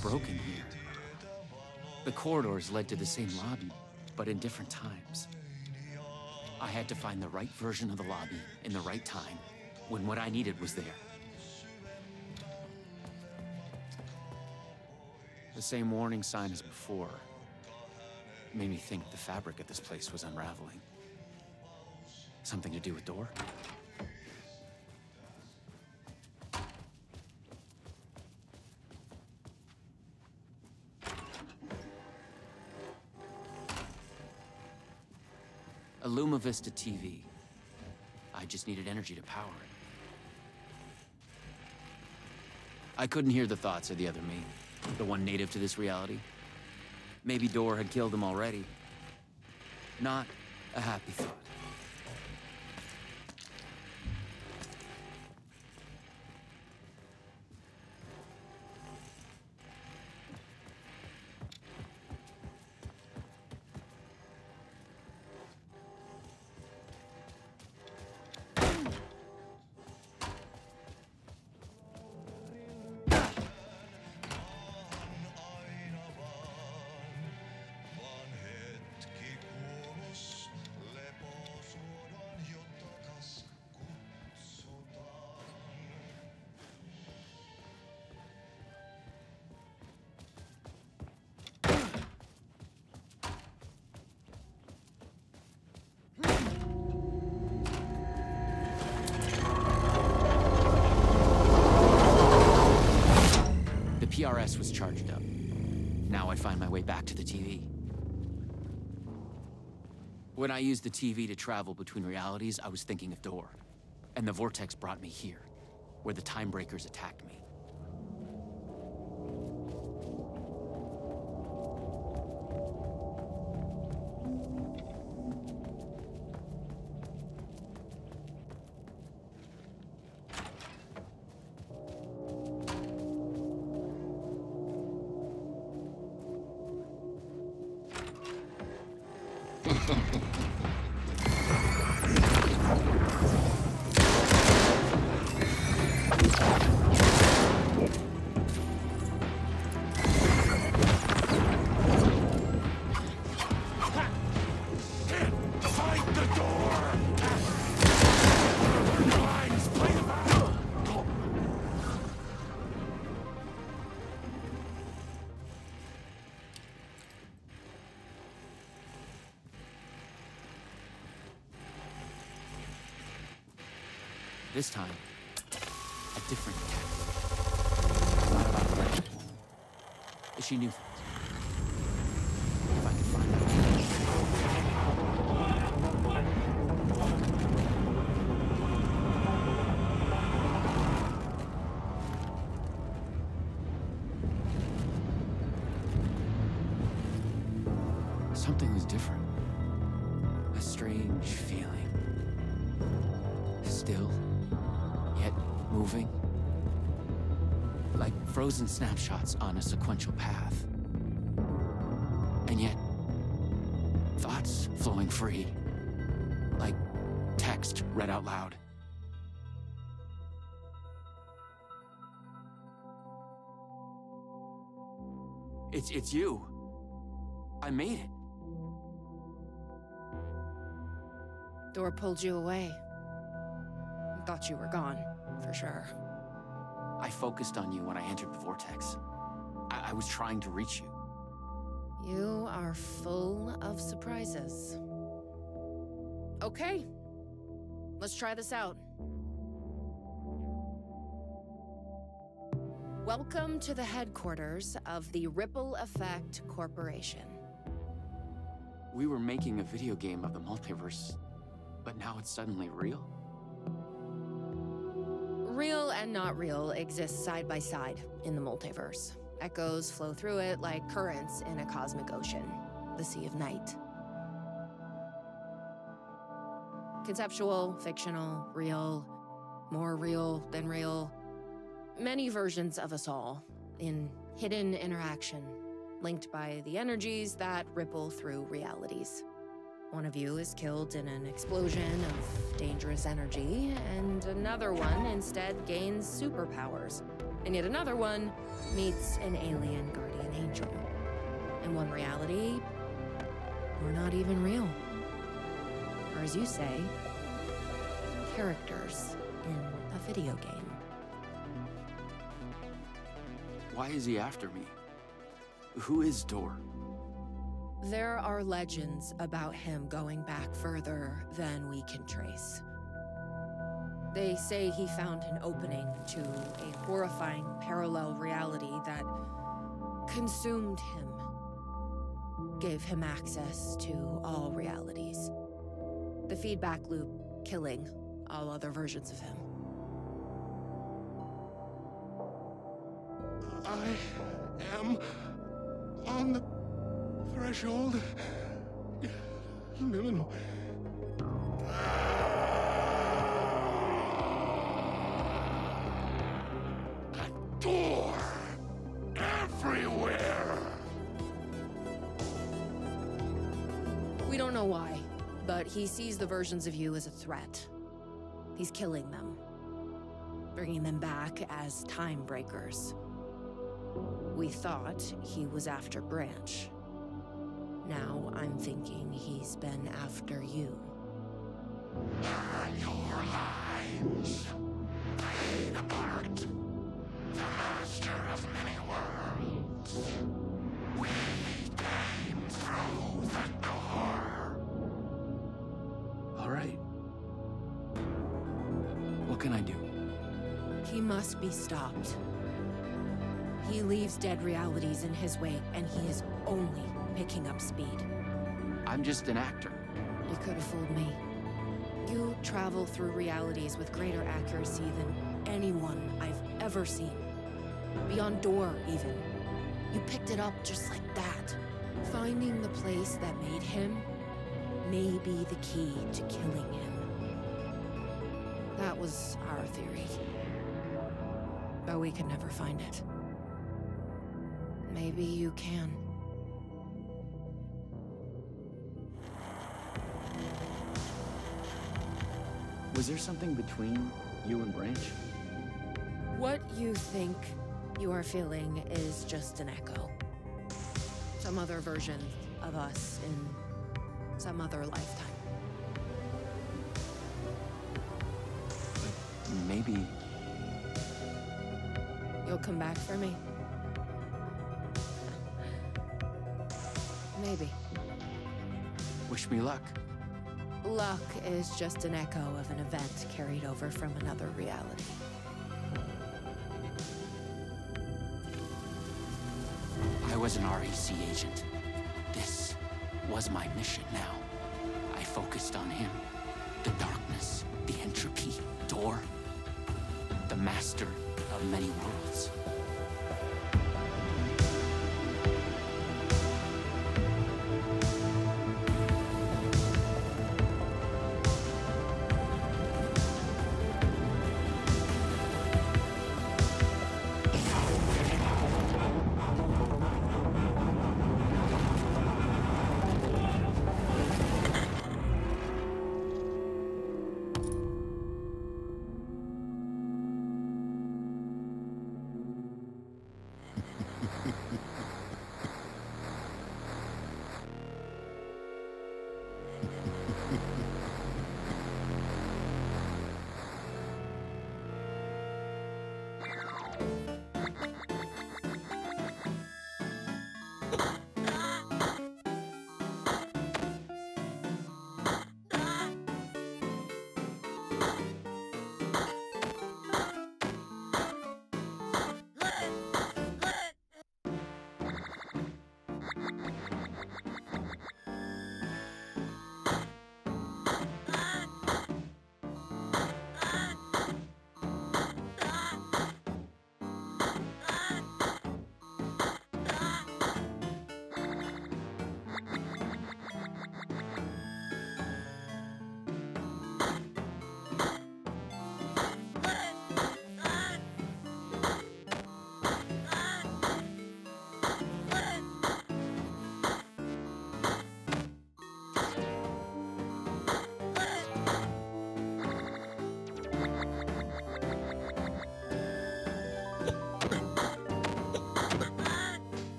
S11: Broken here. The corridors led to the same lobby, but in different times. I had to find the right version of the lobby in the right time, when what I needed was there. The same warning sign as before made me think the fabric of this place was unraveling. Something to do with Door? A Luma Vista TV. I just needed energy to power it. I couldn't hear the thoughts of the other me, the one native to this reality. Maybe Door had killed him already. Not a happy thought. PRS was charged up. Now I find my way back to the TV. When I used the TV to travel between realities, I was thinking of Door. And the vortex brought me here, where the time breakers attacked me. This time, a different detective. Not about the legend. She knew things. If I could find out. Something was different. A strange feeling. Still, yet moving. Like frozen snapshots on a sequential path. And yet, thoughts flowing free. Like text read out loud. It's you. I made it.
S7: Door pulled you away. Thought you were gone, for sure.
S11: I focused on you when I entered the vortex. I was trying to reach you.
S7: You are full of surprises. Okay. Let's try this out. Welcome to the headquarters of the Ripple Effect Corporation.
S11: We were making a video game of the multiverse, but now it's suddenly real?
S7: Real and not real exist side by side in the multiverse. Echoes flow through it like currents in a cosmic ocean, the Sea of Night. Conceptual, fictional, real, more real than real. Many versions of us all, in hidden interaction, linked by the energies that ripple through realities. One of you is killed in an explosion of dangerous energy, and another one instead gains superpowers. And yet another one meets an alien guardian angel. In one reality, we're not even real. Or as you say, characters in a video game.
S11: Why is he after me? Who is Door?
S7: There are legends about him going back further than we can trace. They say he found an opening to a horrifying parallel reality that consumed him, gave him access to all realities. The feedback loop killing all other versions of him.
S1: I am on the threshold. No. A door everywhere.
S7: We don't know why, but he sees the versions of you as a threat. He's killing them, bringing them back as time breakers. We thought he was after Branch. Now I'm thinking he's been after you.
S1: Your lines played apart. The master of many worlds. We came through the door.
S11: All right. What can I do?
S7: He must be stopped. He leaves dead realities in his wake, and he is only picking up speed.
S11: I'm just an actor.
S7: You could have fooled me. You travel through realities with greater accuracy than anyone I've ever seen. Beyond Door, even. You picked it up just like that. Finding the place that made him may be the key to killing him. That was our theory. But we could never find it. Maybe you can.
S11: Was there something between you and Branch?
S7: What you think you are feeling is just an echo. Some other version of us in some other lifetime.
S11: But maybe...
S7: You'll come back for me? Maybe.
S11: Wish me luck.
S7: Luck is just an echo of an event carried over from another reality.
S11: I was an REC agent. This was my mission now. I focused on him. The darkness, the entropy, Door. The master of many worlds.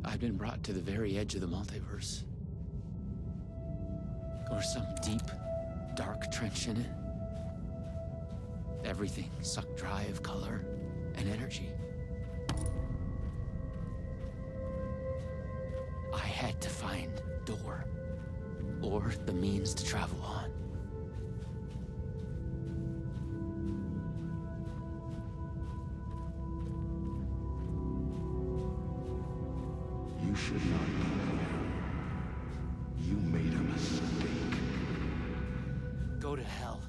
S11: I've been brought to the very edge of the multiverse. Or some deep, dark trench in it. Everything sucked dry of color and energy. I had to find Door, or the means to travel on.
S1: You should not be here. You made a mistake.
S11: Go to hell.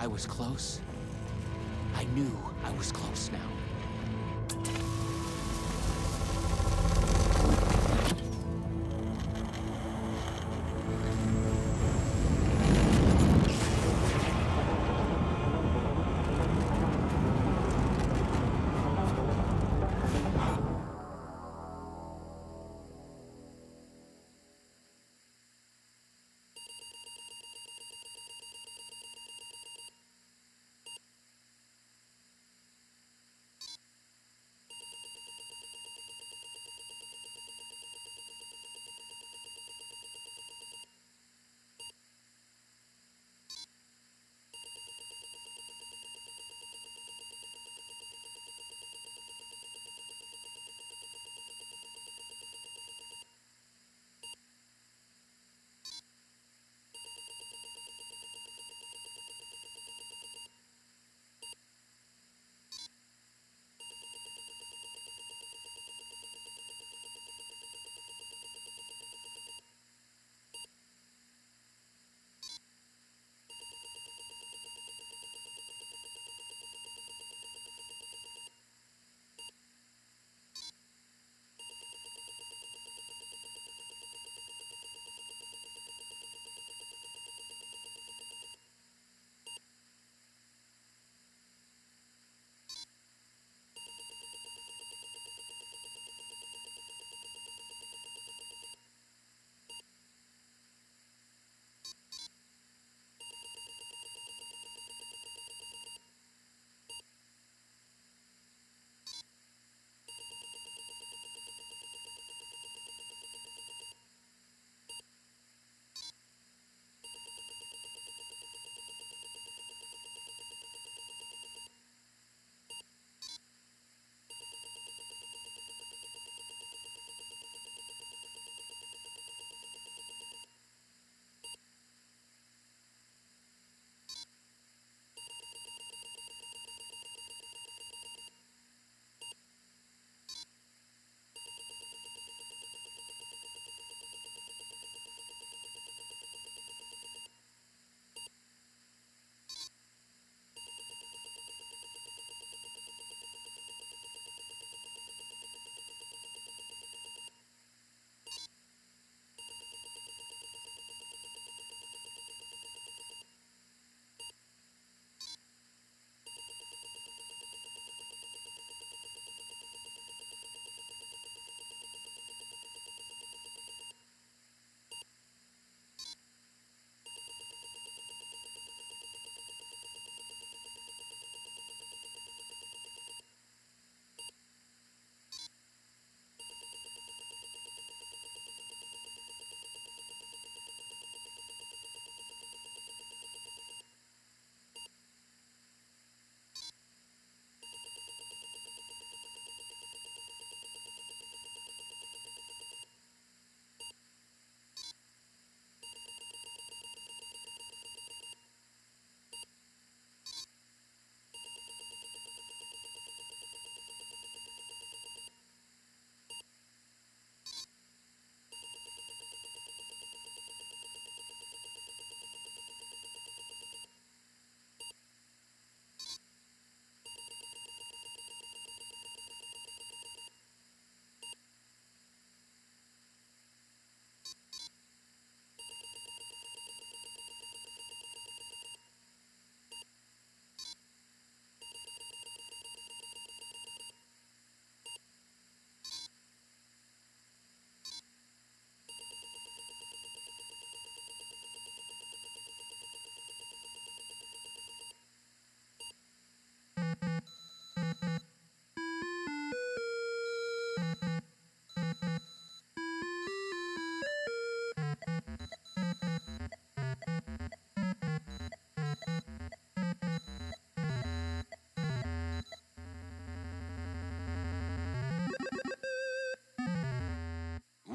S11: I was close. I knew I was close now.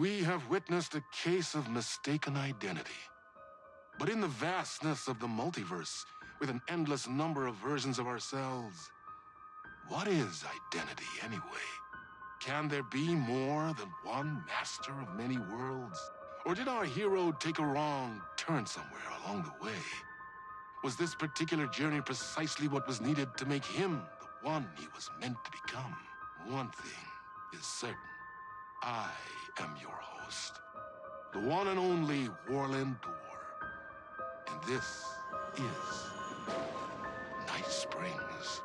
S1: We have witnessed a case of mistaken identity. But in the vastness of the multiverse, with an endless number of versions of ourselves, what is identity anyway? Can there be more than one master of many worlds? Or did our hero take a wrong turn somewhere along the way? Was this particular journey precisely what was needed to make him the one he was meant to become? One thing is certain. I am your host, the one and only Warland Door. And this is Night Springs.